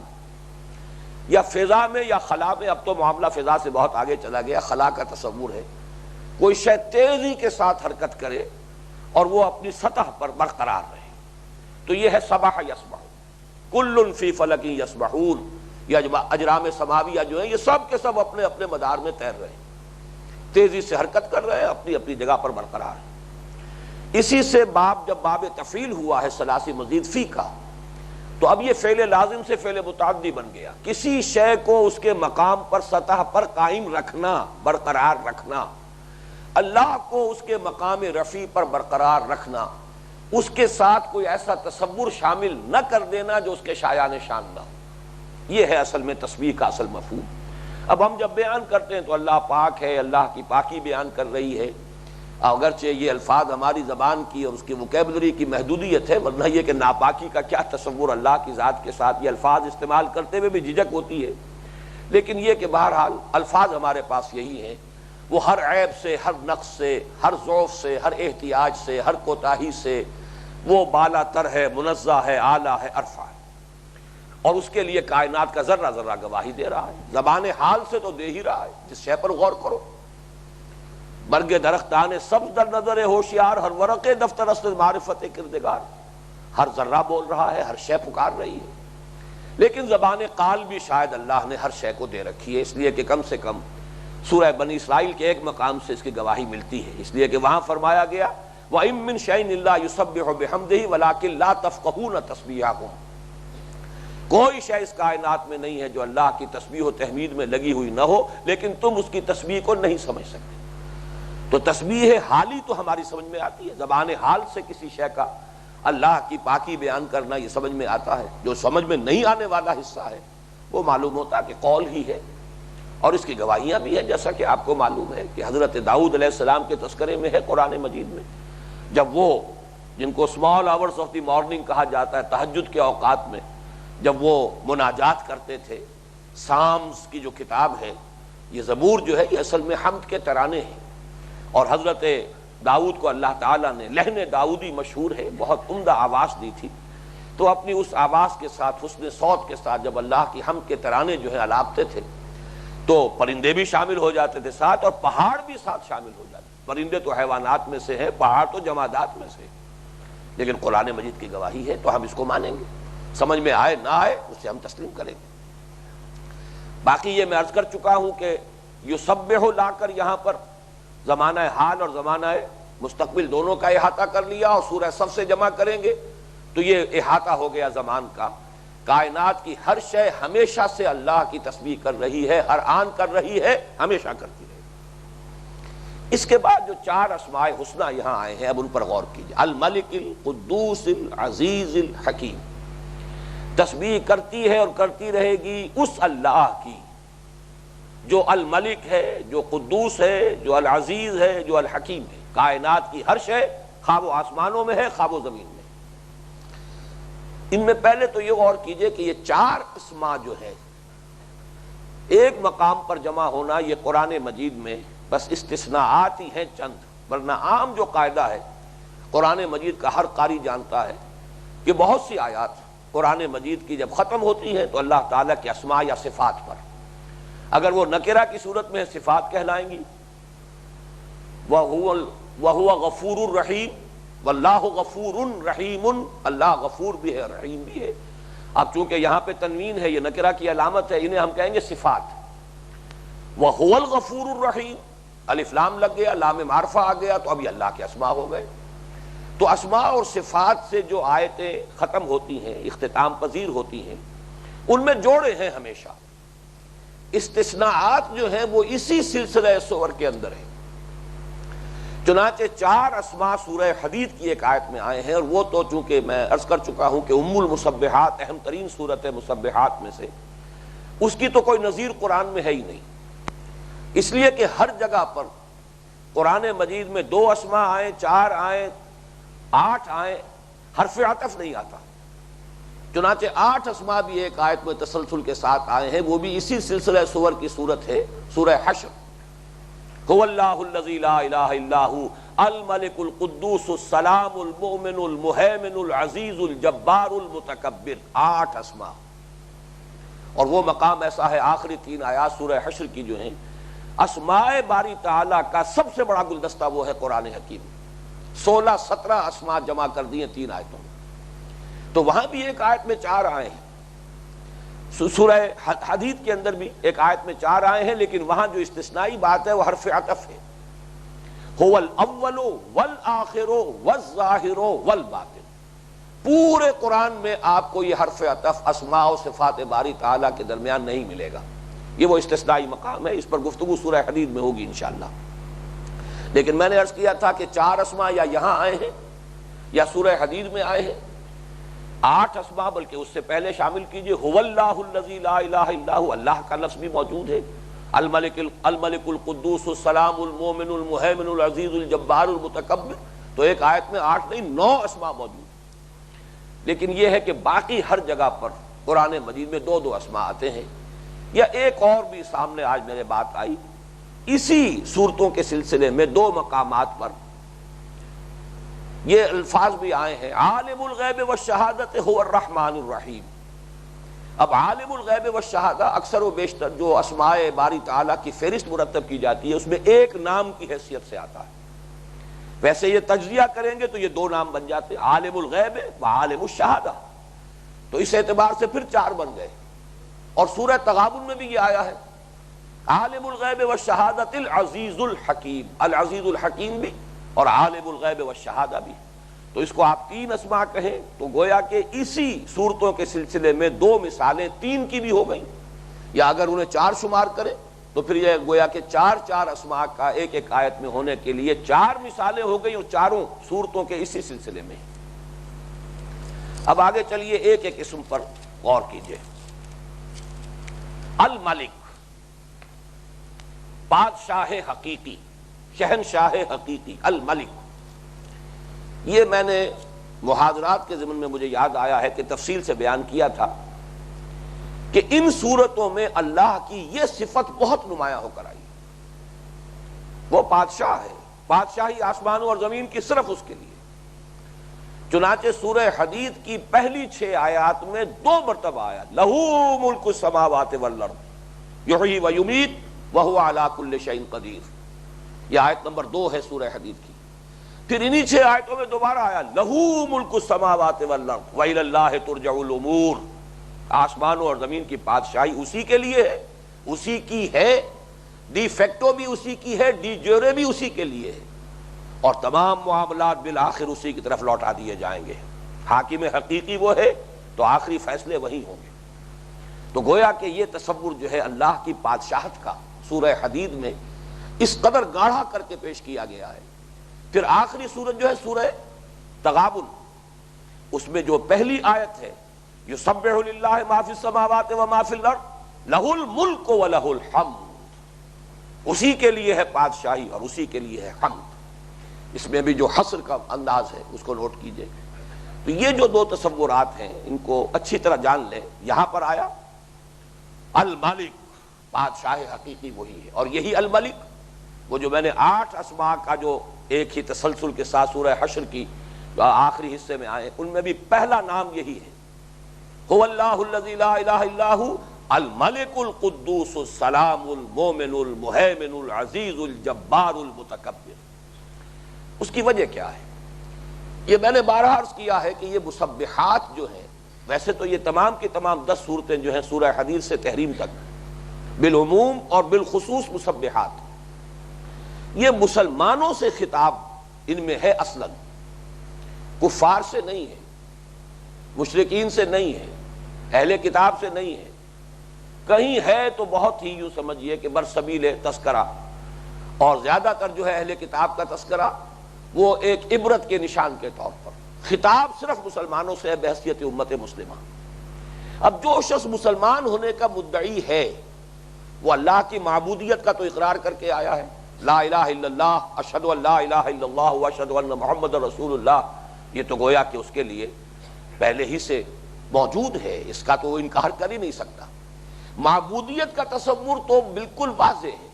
یا فضا میں یا خلا میں، اب تو معاملہ فضا سے بہت آگے چلا گیا، خلا کا تصور ہے، کوئی شے تیزی کے ساتھ حرکت کرے اور وہ اپنی سطح پر برقرار رہے، تو یہ ہے سبح یسبح۔ کل فی فلک یسبحون، یہ اجرام سماویہ جو ہیں یہ سب کے سب اپنے اپنے مدار میں تیر رہے ہیں، تیزی سے حرکت کر رہے ہیں، اپنی اپنی جگہ پر برقرار ہیں۔ اسی سے باب جب باب تفعیل ہوا ہے ثلاثی مزید فی کا، تو اب یہ فعل لازم سے فعل متعدی بن گیا۔ کسی شے کو اس کے مقام پر، سطح پر قائم رکھنا، برقرار رکھنا، اللہ کو اس کے مقام رفیع پر برقرار رکھنا، اس کے ساتھ کوئی ایسا تصور شامل نہ کر دینا جو اس کے شایان شان نہ ہو، یہ ہے اصل میں تسبیح کا اصل مفہوم۔ اب ہم جب بیان کرتے ہیں تو اللہ پاک ہے، اللہ کی پاکی بیان کر رہی ہے، اگرچہ یہ الفاظ ہماری زبان کی اور اس کی وکیبلری کی محدودیت ہے، ورنہ یہ کہ ناپاکی کا کیا تصور اللہ کی ذات کے ساتھ، یہ الفاظ استعمال کرتے ہوئے بھی جھجک ہوتی ہے، لیکن یہ کہ بہرحال الفاظ ہمارے پاس یہی ہیں، وہ ہر عیب سے، ہر نقص سے، ہر ضعف سے، ہر احتیاج سے، ہر کوتاہی سے وہ بالا تر ہے، منزہ ہے، اعلیٰ ہے، عرفہ ہے۔ اور اس کے لیے کائنات کا ذرہ ذرہ گواہی دے رہا ہے. زبان حال سے تو دے ہی رہا ہے. جس شے پر غور کرو، برگ درختان سبز در نظر ہوشیار، ہر ورق دفتر است معرفت کردگار. ہر ذرہ بول رہا ہے، ہر شے پکار رہی ہے. لیکن زبان قال بھی شاید اللہ نے ہر شے کو دے رکھی ہے، اس لیے کہ کم سے کم سورہ بنی اسرائیل کے ایک مقام سے اس کی گواہی ملتی ہے. اس لیے کہ وہاں فرمایا گیا وَإِن مِّن شَيْءٍ إِلَّا يُسَبِّحُ بِحَمْدِهِ وَلَٰكِن لَّا تَفْقَهُونَ تَسْبِيحَهُمْ. کوئی شے اس کائنات میں نہیں ہے جو اللہ کی تسبیح و تحمید میں لگی ہوئی نہ ہو، لیکن تم اس کی تسبیح کو نہیں سمجھ سکتے. تو تسبیح حالی تو ہماری سمجھ میں آتی ہے، زبان حال سے کسی شے کا اللہ کی پاکی بیان کرنا یہ سمجھ میں آتا ہے. جو سمجھ میں نہیں آنے والا حصہ ہے وہ معلوم ہوتا کہ قول ہی ہے، اور اس کی گواہیاں بھی ہیں. جیسا کہ آپ کو معلوم ہے کہ حضرت داؤد علیہ السلام کے تذکرے میں ہے قرآن مجید میں، جب وہ جن کو small hours of the morning کہا جاتا ہے، تہجد کے اوقات میں جب وہ مناجات کرتے تھے. سامز کی جو کتاب ہے، یہ زبور جو ہے یہ اصل میں حمد کے ترانے ہیں، اور حضرت داؤد کو اللہ تعالیٰ نے لہن داؤدی مشہور ہے، بہت عمدہ آواز دی تھی. تو اپنی اس آواز کے ساتھ، حسن صوت کے ساتھ جب اللہ کی حمد کے ترانے جو ہے الاپتے تھے تو پرندے بھی شامل ہو جاتے تھے ساتھ، اور پہاڑ بھی ساتھ شامل ہو جاتے. پرندے تو حیوانات میں سے ہیں، پہاڑ تو جمادات میں سے، لیکن قرآن مجید کی گواہی ہے تو ہم اس کو مانیں گے. سمجھ میں آئے نہ آئے اسے ہم تسلیم کریں گے. باقی یہ میں عرض کر چکا ہوں کہ یسبح لا کر یہاں پر زمانہ حال اور زمانہ مستقبل دونوں کا احاطہ کر لیا، اور سورہ صف سے جمع کریں گے تو یہ احاطہ ہو گیا زمان کا. کائنات کی ہر شے ہمیشہ سے اللہ کی تسبیح کر رہی ہے، ہر آن کر رہی ہے، ہمیشہ کرتی رہے. اس کے بعد جو 4 اسماء حسنہ یہاں آئے ہیں اب ان پر غور کیجیے. الملک القدوس العزیز الحکیم. تسبیح کرتی ہے اور کرتی رہے گی اس اللہ کی جو الملک ہے، جو قدوس ہے، جو العزیز ہے، جو الحکیم ہے. کائنات کی ہر شے، خواہ وہ آسمانوں میں ہے خواہ وہ زمین میں. ان میں پہلے تو یہ غور کیجئے کہ یہ 4 اسماء جو ہے ایک مقام پر جمع ہونا، یہ قرآن مجید میں بس استثناءات ہی ہیں چند، ورنہ عام جو قاعدہ ہے قرآن مجید کا ہر قاری جانتا ہے کہ بہت سی آیات قرآن مجید کی جب ختم ہوتی ہیں تو اللہ تعالیٰ کے اسماء یا صفات پر، اگر وہ نکرہ کی صورت میں صفات کہلائیں گی، وَهُوَ غَفُورٌ الرحیم، واللہ غفور رحیم، اللہ غفور بھی ہے رحیم بھی ہے. اب چونکہ یہاں پہ تنوین ہے، یہ نکرہ کی علامت ہے، انہیں ہم کہیں گے صفات. وَهُوَ الْغَفُورُ الرَّحِيمُ، الف لام لگ گیا، لام معرفہ آ گیا تو اب یہ اللہ کے اسماء ہو گئے. تو اسماء اور صفات سے جو آیتیں ختم ہوتی ہیں، اختتام پذیر ہوتی ہیں، ان میں جوڑے ہیں ہمیشہ. استثناءات جو ہیں وہ اسی سلسلہ سور کے اندر ہیں. چنانچہ 4 اسماء سورہ حدید کی ایک آیت میں آئے ہیں، اور وہ تو چونکہ میں عرض کر چکا ہوں کہ ام المسبحات، اہم ترین صورت مسبحات میں سے، اس کی تو کوئی نظیر قرآن میں ہے ہی نہیں. اس لیے کہ ہر جگہ پر قرآن مجید میں 2 اسماء آئیں، 4 آئیں، 8 آئیں، حرف عطف نہیں آتا. چنانچہ 8 اسماء بھی ایک آیت میں تسلسل کے ساتھ آئے ہیں، وہ بھی اسی سلسلہ سور کی صورت ہے، سورہ حشر. هو اللہ الذی لا الہ الا هو الملک القدوس السلام المؤمن المہیمن العزیز الجبار المتکبر. 8 اسماء. اور وہ مقام ایسا ہے، آخری 3 آیات سورہ حشر کی جو ہیں، اسماء باری تعالیٰ کا سب سے بڑا گلدستہ وہ ہے قرآن حکیم. 16-17 اسماء جمع کر دیے 3 آیتوں میں. تو وہاں بھی ایک آیت میں 4 آئے ہیں، سورہ حدید کے اندر بھی ایک آیت میں 4 آئے ہیں، لیکن وہاں جو استثنائی بات ہے وہ حرف عطف ہے. هو الاول والآخر والظاہر والباطن. پورے قرآن میں آپ کو یہ حرف عطف اسماء و صفات باری تعالیٰ کے درمیان نہیں ملے گا. یہ وہ استثنائی مقام ہے، اس پر گفتگو سورہ حدید میں ہوگی انشاءاللہ. لیکن میں نے عرض کیا تھا کہ 4 اسماء یا یہاں آئے ہیں یا سورہ حدید میں آئے ہیں. 8 اسماء بلکہ اس سے پہلے شامل کیجئے. هو اللہ الذی لا الہ الا هو، اللہ کا لفظ بھی موجود ہے. الملک القدوس السلام المؤمن المہیمن العزیز الجبار المتکبر. تو ایک آیت میں 8 نہیں 9 اسماء موجود. لیکن یہ ہے کہ باقی ہر جگہ پر قرآن مجید میں 2 اسماء آتے ہیں. یا ایک اور بھی سامنے آج میرے بات آئی، اسی صورتوں کے سلسلے میں 2 مقامات پر یہ الفاظ بھی آئے ہیں، عالم الغیب والشہادت هو الرحمن الرحیم. اب عالم الغیب والشہادہ اکثر و بیشتر جو اسماء باری تعالیٰ کی فہرست مرتب کی جاتی ہے اس میں ایک نام کی حیثیت سے آتا ہے. ویسے یہ تجزیہ کریں گے تو یہ دو نام بن جاتے ہیں، عالم الغیب و عالم الشہادہ، تو اس اعتبار سے پھر چار بن گئے. اور سورہ تغابن میں بھی یہ آیا ہے عالم الغیب والشہادۃ العزیز الحکیم، العزیز الحکیم بھی اور عالم الغیب والشہادہ بھی. تو اس کو آپ تین اسماء کہیں تو گویا کہ اسی صورتوں کے سلسلے میں دو مثالیں تین کی بھی ہو گئیں، یا اگر انہیں چار شمار کرے تو پھر یہ گویا کہ چار چار اسماء کا ایک ایک آیت میں ہونے کے لیے چار مثالیں ہو گئیں اور چاروں صورتوں کے اسی سلسلے میں. اب آگے چلیے ایک ایک اسم پر غور کیجئے. الملک، بادشاہ حقیقی، شہنشاہ حقیقی، الملک. یہ میں نے محاضرات کے ضمن میں مجھے یاد آیا ہے کہ تفصیل سے بیان کیا تھا کہ ان صورتوں میں اللہ کی یہ صفت بہت نمایاں ہو کر آئی. وہ بادشاہ ہے، بادشاہی آسمانوں اور زمین کی صرف اس کے لیے. چنانچہ سورہ حدید کی پہلی 6 آیات میں 2 مرتبہ آیا لہو ملک السماوات والارض یحیی و یمیت وہو علی کل شیء قدیر. یہ آیت نمبر 2 ہے سورہ حدید کی. پھر انہی 6 آیتوں میں دوبارہ آیا لہو ملک السماوات والارض وإلی اللہ ترجع الامور. آسمانوں اور زمین کی بادشاہی اسی کے لیے ہے، اسی کی ہے، ڈی فیکٹو بھی اسی کی ہے، ڈی جیورے بھی اسی کے لیے ہے، اور تمام معاملات بالآخر اسی کی طرف لوٹا دیے جائیں گے. حاکم حقیقی وہ ہے تو آخری فیصلے وہی ہوں گے. تو گویا کہ یہ تصور جو ہے اللہ کی بادشاہت کا سورہ حدید میں اس قدر گاڑھا کر کے پیش کیا گیا ہے. پھر آخری سورت جو ہے سورہ تغابن، اس میں جو پہلی آیت ہے یسبح للہ ما فی السماوات و ما فی الارض لہ الملک و لہ الحمد، اسی کے لیے ہے بادشاہی اور اسی کے لیے ہے حمد. اس میں بھی جو حصر کا انداز ہے اس کو نوٹ کیجئے. تو یہ جو 2 تصورات ہیں ان کو اچھی طرح جان لیں. یہاں پر آیا الملک، بادشاہ حقیقی وہی ہے، اور یہی الملک وہ جو میں نے 8 اسماء کا جو ایک ہی تسلسل کے ساتھ سورہ حشر کی آخری حصے میں آئے ان میں بھی پہلا نام یہی ہے. هو اللہ الذی لا الہ الا هو الملک القدوس السلام المومن المہیمن العزیز الجبار المتکبر. اس کی وجہ کیا ہے؟ یہ میں نے بارہا عرض کیا ہے کہ یہ مسبحات جو ہیں، ویسے تو یہ تمام کی تمام 10 صورتیں جو ہیں سورہ حدید سے تحریم تک بالعموم اور بالخصوص مسبحات، یہ مسلمانوں سے خطاب ان میں ہے، اصلاً کفار سے نہیں ہے، مشرکین سے نہیں ہے، اہل کتاب سے نہیں ہے. کہیں ہے تو بہت ہی یوں سمجھیے کہ برسبیل تذکرہ، اور زیادہ تر جو ہے اہل کتاب کا تذکرہ وہ ایک عبرت کے نشان کے طور پر. خطاب صرف مسلمانوں سے ہے بحیثیت امت مسلمہ. اب جو شخص مسلمان ہونے کا مدعی ہے وہ اللہ کی معبودیت کا تو اقرار کر کے آیا ہے، لا الہ الا اللہ، اشہد ان لا الہ الا اللہ واشہد ان محمد رسول اللہ. یہ تو گویا کہ اس کے لیے پہلے ہی سے موجود ہے، اس کا تو وہ انکار کر ہی نہیں سکتا. معبودیت کا تصور تو بالکل واضح ہے،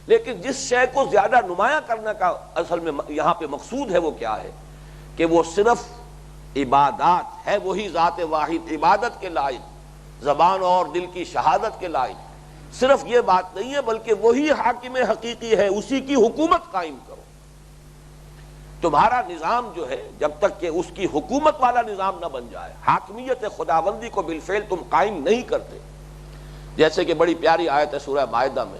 لیکن جس شے کو زیادہ نمایاں کرنے کا اصل میں یہاں پہ مقصود ہے وہ کیا ہے کہ وہ صرف عبادات ہے، وہی ذات واحد عبادت کے لائق، زبان اور دل کی شہادت کے لائق. صرف یہ بات نہیں ہے بلکہ وہی حاکم حقیقی ہے، اسی کی حکومت قائم کرو. تمہارا نظام جو ہے جب تک کہ اس کی حکومت والا نظام نہ بن جائے، حاکمیت خداوندی کو بالفعل تم قائم نہیں کرتے. جیسے کہ بڑی پیاری آیت ہے سورہ مائدہ میں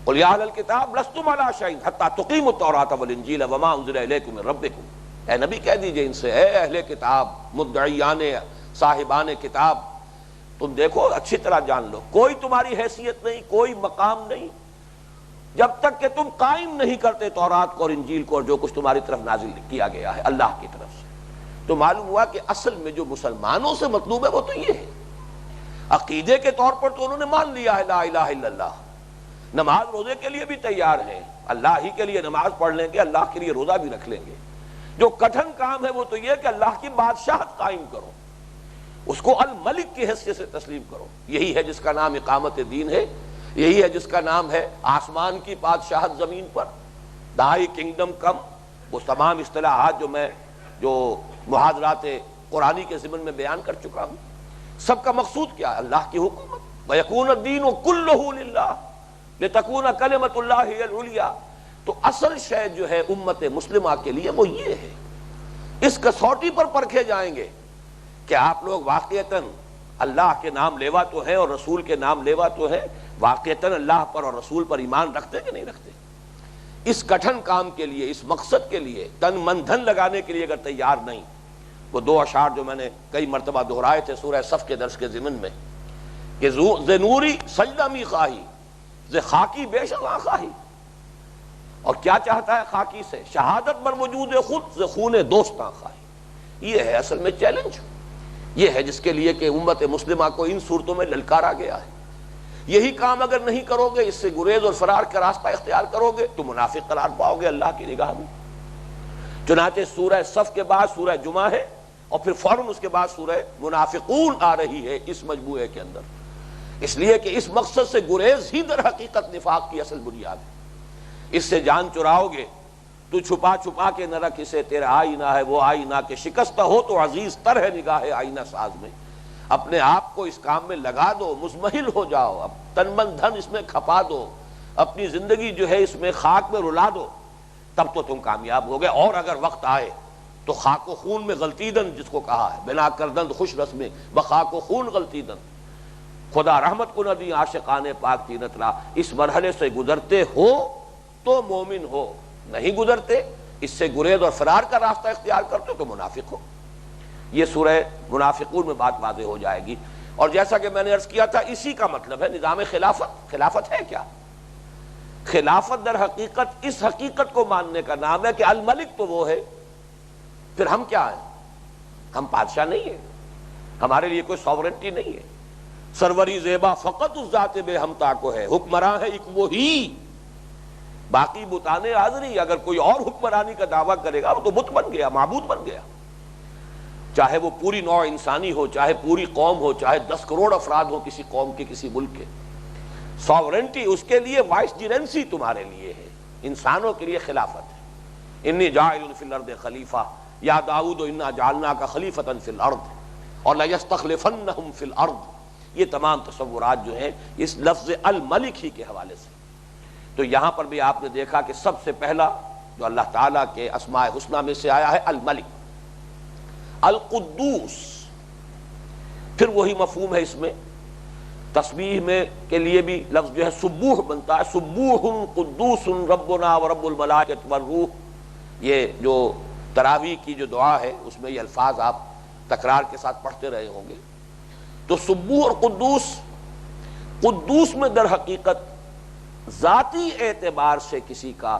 قل یا اہل الکتاب لستم علی شیء حتی تقیموا التوراۃ والانجیل وما انزل الیکم من ربکم. اے نبی کہہ دیجئے ان سے، اے اہل کتاب، مدعیان صاحبان کتاب، تم دیکھو اچھی طرح جان لو کوئی تمہاری حیثیت نہیں، کوئی مقام نہیں جب تک کہ تم قائم نہیں کرتے تورات کو اور انجیل کو اور جو کچھ تمہاری طرف نازل کیا گیا ہے اللہ کی طرف سے. تو معلوم ہوا کہ اصل میں جو مسلمانوں سے مطلوب ہے وہ تو یہ ہے. عقیدے کے طور پر تو انہوں نے مان لیا ہے لا الہ الا اللہ، نماز روزے کے لیے بھی تیار ہیں، اللہ ہی کے لیے نماز پڑھ لیں گے، اللہ کے لیے روزہ بھی رکھ لیں گے. جو کٹھن کام ہے وہ تو یہ کہ اللہ کی بادشاہت قائم کرو، اس کو الملک کی حیثیت سے تسلیم کرو. یہی ہے جس کا نام اقامت دین ہے، یہی ہے جس کا نام ہے آسمان کی بادشاہت زمین پر، دائی کنگڈم کم. وہ تمام اصطلاحات جو میں محاضرات قرآنی کے ضمن میں بیان کر چکا ہوں. سب کا مقصود کیا ہے؟ اللہ کی حکومت. وَيَكُونَ الدِّينُ كُلُّهُ لِلَّهِ لِتَكُونَ كَلِمَةُ اللَّهِ هِيَ الْعُلْيَا. تو اصل شے جو ہے امت مسلمہ کے لیے وہ یہ ہے. اس کسوٹی پر پرکھے جائیں گے کہ آپ لوگ واقعتاً اللہ کے نام لیوا تو ہیں اور رسول کے نام لیوا تو ہیں، واقعتاً اللہ پر اور رسول پر ایمان رکھتے کہ نہیں رکھتے. اس کٹھن کام کے لیے، اس مقصد کے لیے تن من دھن لگانے کے لیے اگر تیار نہیں، وہ دو اشعار جو میں نے کئی مرتبہ دہرائے تھے سورہ صف کے درس کے ضمن میں کہ ز نوری سجدہ می خواہی ز خاکی بے شغاں خواہی. اور کیا چاہتا ہے خاکی سے؟ شہادت بر وجود خود ز خون دوستاں خواہی. یہ ہے اصل میں چیلنج، یہ ہے جس کے لیے کہ امت مسلمہ کو ان صورتوں میں للکارا گیا ہے. یہی کام اگر نہیں کرو گے، اس سے گریز اور فرار کا راستہ اختیار کرو گے تو منافق قرار پاؤ گے اللہ کی نگاہ میں. چنانچہ سورہ صف کے بعد سورہ جمعہ ہے اور پھر فوراً اس کے بعد سورہ منافقون آ رہی ہے اس مجموعے کے اندر، اس لیے کہ اس مقصد سے گریز ہی در حقیقت نفاق کی اصل بنیاد ہے. اس سے جان چراؤ گے تو چھپا چھپا کے نہ رکھ اسے، تیرا آئینہ ہے وہ آئینہ کہ شکستہ ہو تو عزیز تر ہے نگاہ آئینہ ساز میں. اپنے آپ کو اس کام میں لگا دو، مزمحل ہو جاؤ، اب تن من دھن اس میں کھپا دو، اپنی زندگی جو ہے اس میں خاک میں رلا دو، تب تو تم کامیاب ہو گئے. اور اگر وقت آئے تو خاک و خون میں غلطیدن جس کو کہا ہے، بنا کردند خوش رسمیں بخاک و خون غلطیدن، خدا رحمت کو نہ دی عاشقان پاک تینت را. اس مرحلے سے گزرتے ہو تو مومن ہو، نہیں گزرتے اس سے گریز اور فرار کا راستہ اختیار کرتے تو منافق ہو. یہ سورہ منافقون میں بات واضح ہو جائے گی. اور جیسا کہ میں نے عرض کیا تھا اسی کا مطلب ہے نظام خلافت. خلافت ہے کیا؟ خلافت در حقیقت اس حقیقت کو ماننے کا نام ہے کہ الملک تو وہ ہے، پھر ہم کیا ہیں؟ ہم بادشاہ نہیں ہیں، ہمارے لیے کوئی ساورنٹی نہیں ہے. سروری زیبا فقط اس ذات بے ہمتا کو ہے، حکمراں ہے ایک وہی، باقی بتانے حاضری. اگر کوئی اور حکمرانی کا دعویٰ کرے گا وہ تو بت بن گیا، معبود بن گیا. چاہے وہ پوری نوع انسانی ہو، چاہے پوری قوم ہو، چاہے 10 کروڑ افراد ہو کسی قوم کے کسی ملک کے، ساورنٹی اس کے لیے وائس جیرنسی تمہارے لیے ہے. انسانوں کے لیے خلافت ہے. انی جاعل فی الارض خلیفہ یا داؤد انا جعلناک خلیفۃ فی الارض اور لیستخلفنہم فی الارض. یہ تمام تصورات جو ہیں اس لفظ الملک ہی کے حوالے سے. تو یہاں پر بھی آپ نے دیکھا کہ سب سے پہلا جو اللہ تعالیٰ کے اسماء حسنہ میں سے آیا ہے الملک، القدوس. پھر وہی مفہوم ہے اس میں تسبیح میں کے لیے بھی لفظ جو ہے سبوح بنتا ہے، سبوح قدوس ربنا ورب الملائکۃ والروح. یہ جو تراویح کی جو دعا ہے اس میں یہ الفاظ آپ تکرار کے ساتھ پڑھتے رہے ہوں گے. تو سبوح اور قدوس، قدوس میں در حقیقت ذاتی اعتبار سے کسی کا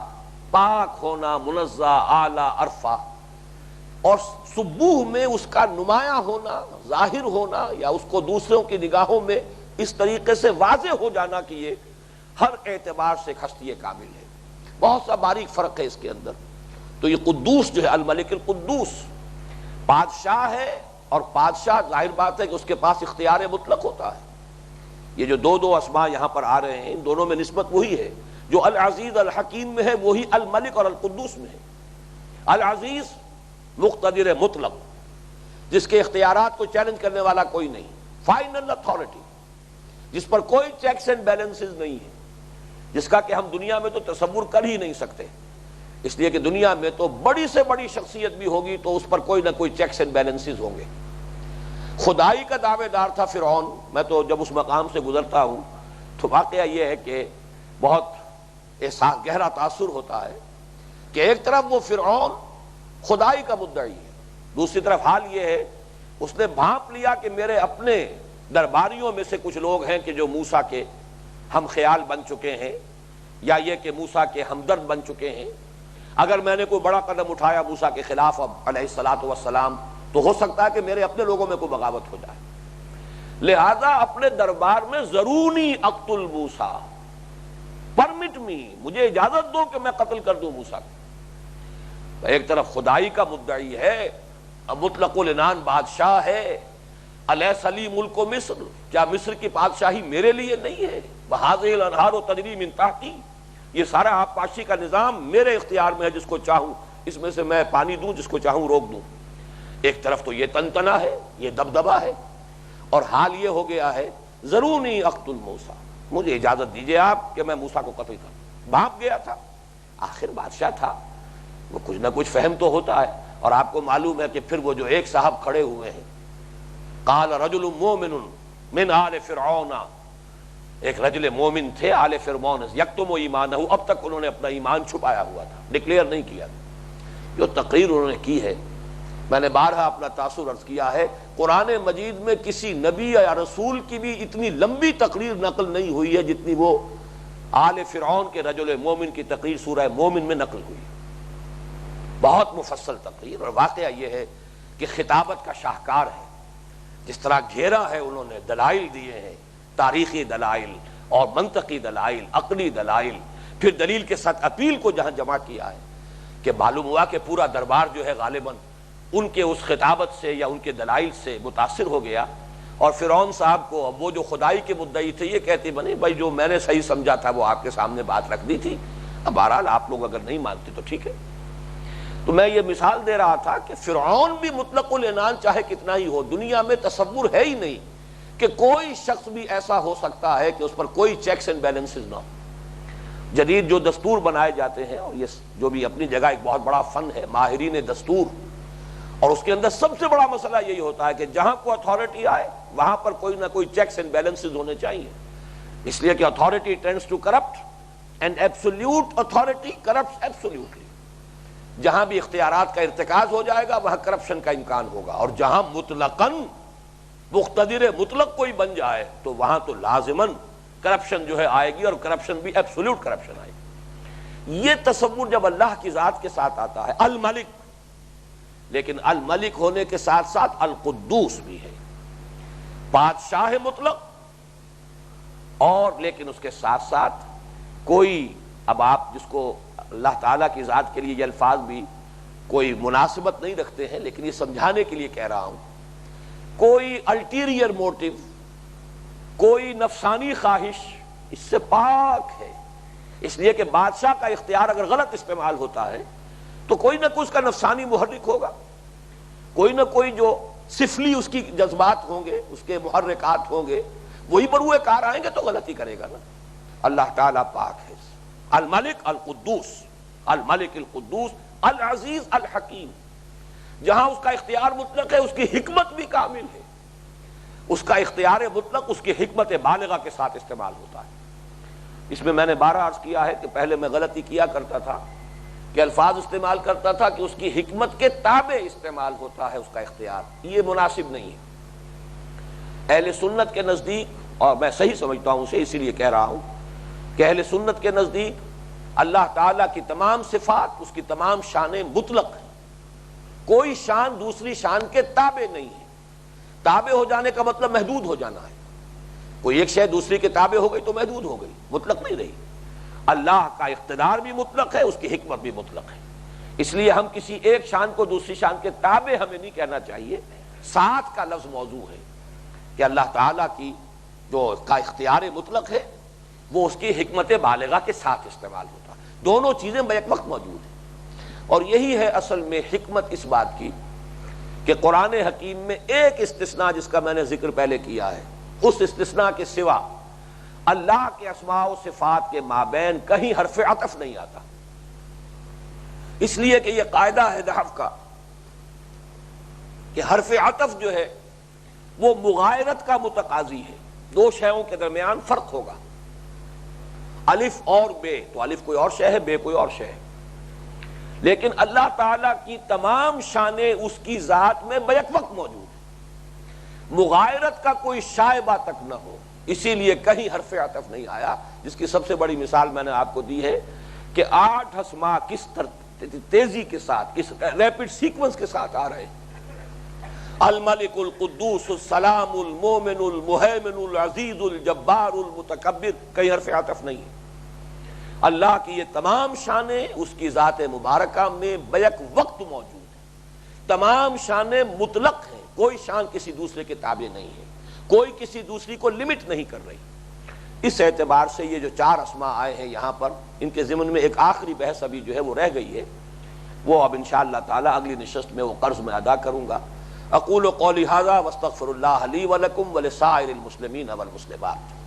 پاک ہونا، منزہ، اعلیٰ، عرفہ، اور سبوح میں اس کا نمایاں ہونا، ظاہر ہونا، یا اس کو دوسروں کی نگاہوں میں اس طریقے سے واضح ہو جانا کہ یہ ہر اعتبار سے ہستی کامل ہے. بہت سا باریک فرق ہے اس کے اندر. تو یہ قدوس جو ہے الملک القدوس بادشاہ ہے، اور بادشاہ ظاہر بات ہے کہ اس کے پاس اختیار مطلق ہوتا ہے. یہ جو دو اسماء یہاں پر آ رہے ہیں ان دونوں میں نسبت وہی ہے جو العزیز الحکیم میں ہے، وہی الملک اور القدوس میں ہے. العزیز مقتدر مطلق، جس کے اختیارات کو چیلنج کرنے والا کوئی نہیں، فائنل اتھارٹی، جس پر کوئی چیکس اینڈ بیلنسز نہیں ہے، جس کا کہ ہم دنیا میں تو تصور کر ہی نہیں سکتے. اس لیے کہ دنیا میں تو بڑی سے بڑی شخصیت بھی ہوگی تو اس پر کوئی نہ کوئی چیکس اینڈ بیلنسز ہوں گے. خدائی کا دعوے دار تھا فرعون. میں تو جب اس مقام سے گزرتا ہوں تو واقعہ یہ ہے کہ بہت احساس گہرا تاثر ہوتا ہے کہ ایک طرف وہ فرعون خدائی کا مدعی ہے، دوسری طرف حال یہ ہے اس نے بھانپ لیا کہ میرے اپنے درباریوں میں سے کچھ لوگ ہیں کہ جو موسیٰ کے ہم خیال بن چکے ہیں، یا یہ کہ موسیٰ کے ہمدرد بن چکے ہیں. اگر میں نے کوئی بڑا قدم اٹھایا موسیٰ کے خلاف اب علیہ الصلاۃ والسلام تو ہو سکتا ہے کہ میرے اپنے لوگوں میں کوئی بغاوت ہو جائے. لہذا اپنے دربار میں ضرونی اقتل موسیٰ، پرمٹ می، مجھے اجازت دو کہ میں قتل کر دوں موسیٰ کو. ایک طرف خدائی کا مدعی ہے، مطلق العنان بادشاہ ہے. الیس لی ملک مصر، کیا مصر کی بادشاہی میرے لیے نہیں ہے؟ وہذہ الانہار تجری من تحتی، یہ سارا آبپاشی کا نظام میرے اختیار میں ہے، جس کو چاہوں اس میں سے میں پانی دوں، جس کو چاہوں روک دوں. ایک طرف تو یہ تنتنا ہے، یہ دبدبا ہے، اور حال یہ ہو گیا ہے ذرونی اقتل موسیٰ، مجھے اجازت دیجئے آپ کہ میں موسیٰ کو قتل کروں۔ بھاگ گیا تھا، آخر بادشاہ تھا، وہ کچھ نہ کچھ فہم تو ہوتا ہے۔ اور آپ کو معلوم ہے کہ پھر وہ جو ایک صاحب کھڑے ہوئے ہیں، قال رجل مومن من آل فرعون، ایک رجل مومن تھے آل فرعون، یکتم ایمانہ، اب تک انہوں نے اپنا ایمان چھپایا ہوا تھا، ڈکلیئر نہیں کیا۔ جو تقریر انہوں نے کی ہے، میں نے بارہا اپنا تاثر عرض کیا ہے، قرآن مجید میں کسی نبی یا رسول کی بھی اتنی لمبی تقریر نقل نہیں ہوئی ہے جتنی وہ آل فرعون کے رجل مومن کی تقریر سورہ مومن میں نقل ہوئی۔ بہت مفصل تقریر، اور واقعہ یہ ہے کہ خطابت کا شاہکار ہے، جس طرح گھیرا ہے انہوں نے، دلائل دیے ہیں، تاریخی دلائل اور منطقی دلائل، عقلی دلائل، پھر دلیل کے ساتھ اپیل کو جہاں جمع کیا ہے کہ معلوم ہوا کہ پورا دربار جو ہے غالباً ان کے اس خطابت سے یا ان کے دلائل سے متاثر ہو گیا، اور فرعون صاحب کو اب وہ جو خدائی کے مدعی تھے یہ کہتے بنے بھائی جو میں نے صحیح سمجھا تھا وہ آپ کے سامنے بات رکھ دی تھی، اب بہرحال آپ لوگ اگر نہیں مانتے تو ٹھیک ہے۔ تو میں یہ مثال دے رہا تھا کہ فرعون بھی مطلق العنان چاہے کتنا ہی ہو، دنیا میں تصور ہے ہی نہیں کہ کوئی شخص بھی ایسا ہو سکتا ہے کہ اس پر کوئی چیکس اینڈ بیلنسز نہ ہو۔ جدید جو دستور بنائے جاتے ہیں، اور یہ جو بھی اپنی جگہ ایک بہت بڑا فن ہے، ماہرین دستور، اور اس کے اندر سب سے بڑا مسئلہ یہی ہوتا ہے کہ جہاں کوئی اتھارٹی آئے وہاں پر کوئی نہ کوئی چیکس اینڈ بیلنسز ہونے چاہیے، اس لیے کہ authority tends to corrupt and absolute authority corrupts absolutely. جہاں بھی اختیارات کا ارتکاز ہو جائے گا وہاں کرپشن کا امکان ہوگا، اور جہاں مطلقاً مقتدر مطلق کوئی بن جائے تو وہاں تو لازماً کرپشن جو ہے آئے گی، اور کرپشن بھی ایبسولوٹ کرپشن آئے گی۔ یہ تصور جب اللہ کی ذات کے ساتھ آتا ہے، الملک، لیکن الملک ہونے کے ساتھ ساتھ القدوس بھی ہے، بادشاہ مطلق، اور لیکن اس کے ساتھ ساتھ کوئی، اب آپ جس کو اللہ تعالیٰ کی ذات کے لیے یہ الفاظ بھی کوئی مناسبت نہیں رکھتے ہیں، لیکن یہ سمجھانے کے لیے کہہ رہا ہوں، کوئی الٹیریئر موٹیو، کوئی نفسانی خواہش اس سے پاک ہے، اس لیے کہ بادشاہ کا اختیار اگر غلط استعمال ہوتا ہے تو کوئی نہ کوئی اس کا نفسانی محرک ہوگا، کوئی نہ کوئی جو سفلی اس کی جذبات ہوں گے، اس کے محرکات ہوں گے، وہی بروئے کار آئیں گے تو غلطی کرے گا نا۔ اللہ تعالیٰ پاک ہے، الملک القدوس، الملک القدوس العزیز الحکیم، جہاں اس کا اختیار مطلق ہے اس کی حکمت بھی کامل ہے، اس کا اختیار مطلق اس کی حکمت بالغہ کے ساتھ استعمال ہوتا ہے۔ اس میں میں نے بارہا عرض کیا ہے کہ پہلے میں غلطی کیا کرتا تھا کہ الفاظ استعمال کرتا تھا کہ اس کی حکمت کے تابع استعمال ہوتا ہے اس کا اختیار، یہ مناسب نہیں ہے۔ اہل سنت کے نزدیک، اور میں صحیح سمجھتا ہوں اسے، اسی لیے کہہ رہا ہوں کہ اہل سنت کے نزدیک اللہ تعالیٰ کی تمام صفات، اس کی تمام شانیں مطلق ہیں، کوئی شان دوسری شان کے تابع نہیں ہے۔ تابع ہو جانے کا مطلب محدود ہو جانا ہے، کوئی ایک شے دوسری کے تابع ہو گئی تو محدود ہو گئی، مطلق نہیں رہی۔ اللہ کا اقتدار بھی مطلق ہے، اس کی حکمت بھی مطلق ہے، اس لیے ہم کسی ایک شان کو دوسری شان کے تابع ہمیں نہیں کہنا چاہیے۔ ساتھ کا لفظ موضوع ہے کہ اللہ تعالیٰ کی جو اس کا اختیار مطلق ہے وہ اس کی حکمت بالغہ کے ساتھ استعمال ہوتا ہے، دونوں چیزیں بیک وقت موجود ہیں۔ اور یہی ہے اصل میں حکمت اس بات کی کہ قرآن حکیم میں ایک استثناء جس کا میں نے ذکر پہلے کیا ہے، اس استثناء کے سوا اللہ کے اسماء و صفات کے مابین کہیں حرف عطف نہیں آتا، اس لیے کہ یہ قاعدہ ہے نحو کا کہ حرف عطف جو ہے وہ مغایرت کا متقاضی ہے، دو شیوں کے درمیان فرق ہوگا، الف اور بے، تو الف کوئی اور شے ہے، بے کوئی اور شے ہے، لیکن اللہ تعالیٰ کی تمام شانیں اس کی ذات میں بیک وقت موجود ہیں، مغایرت کا کوئی شائبہ تک نہ ہو، اسی لیے کہیں حرف عطف نہیں آیا، جس کی سب سے بڑی مثال میں نے آپ کو دی ہے کہ 8 اسماء کس تیزی کے ساتھ، کس ریپڈ سیکوینس کے ساتھ آ رہے ہیں، الملک القدوس السلام المومن المہیمن العزیز الجبار المتکبر، کہیں حرف عطف نہیں ہے۔ اللہ کی یہ تمام شانیں اس کی ذات مبارکہ میں بیک وقت موجود ہیں، تمام شانیں مطلق ہیں، کوئی شان کسی دوسرے کے تابع نہیں ہے، کوئی کسی دوسری کو لمٹ نہیں کر رہی۔ اس اعتبار سے یہ جو 4 اسماء آئے ہیں یہاں پر، ان کے ضمن میں ایک آخری بحث ابھی جو ہے وہ رہ گئی ہے، وہ اب انشاءاللہ تعالی اگلی نشست میں وہ قرض میں ادا کروں گا۔ اقول قولی ھذا واستغفر اللہ لی ولکم ولسائر المسلمین والمسلمات۔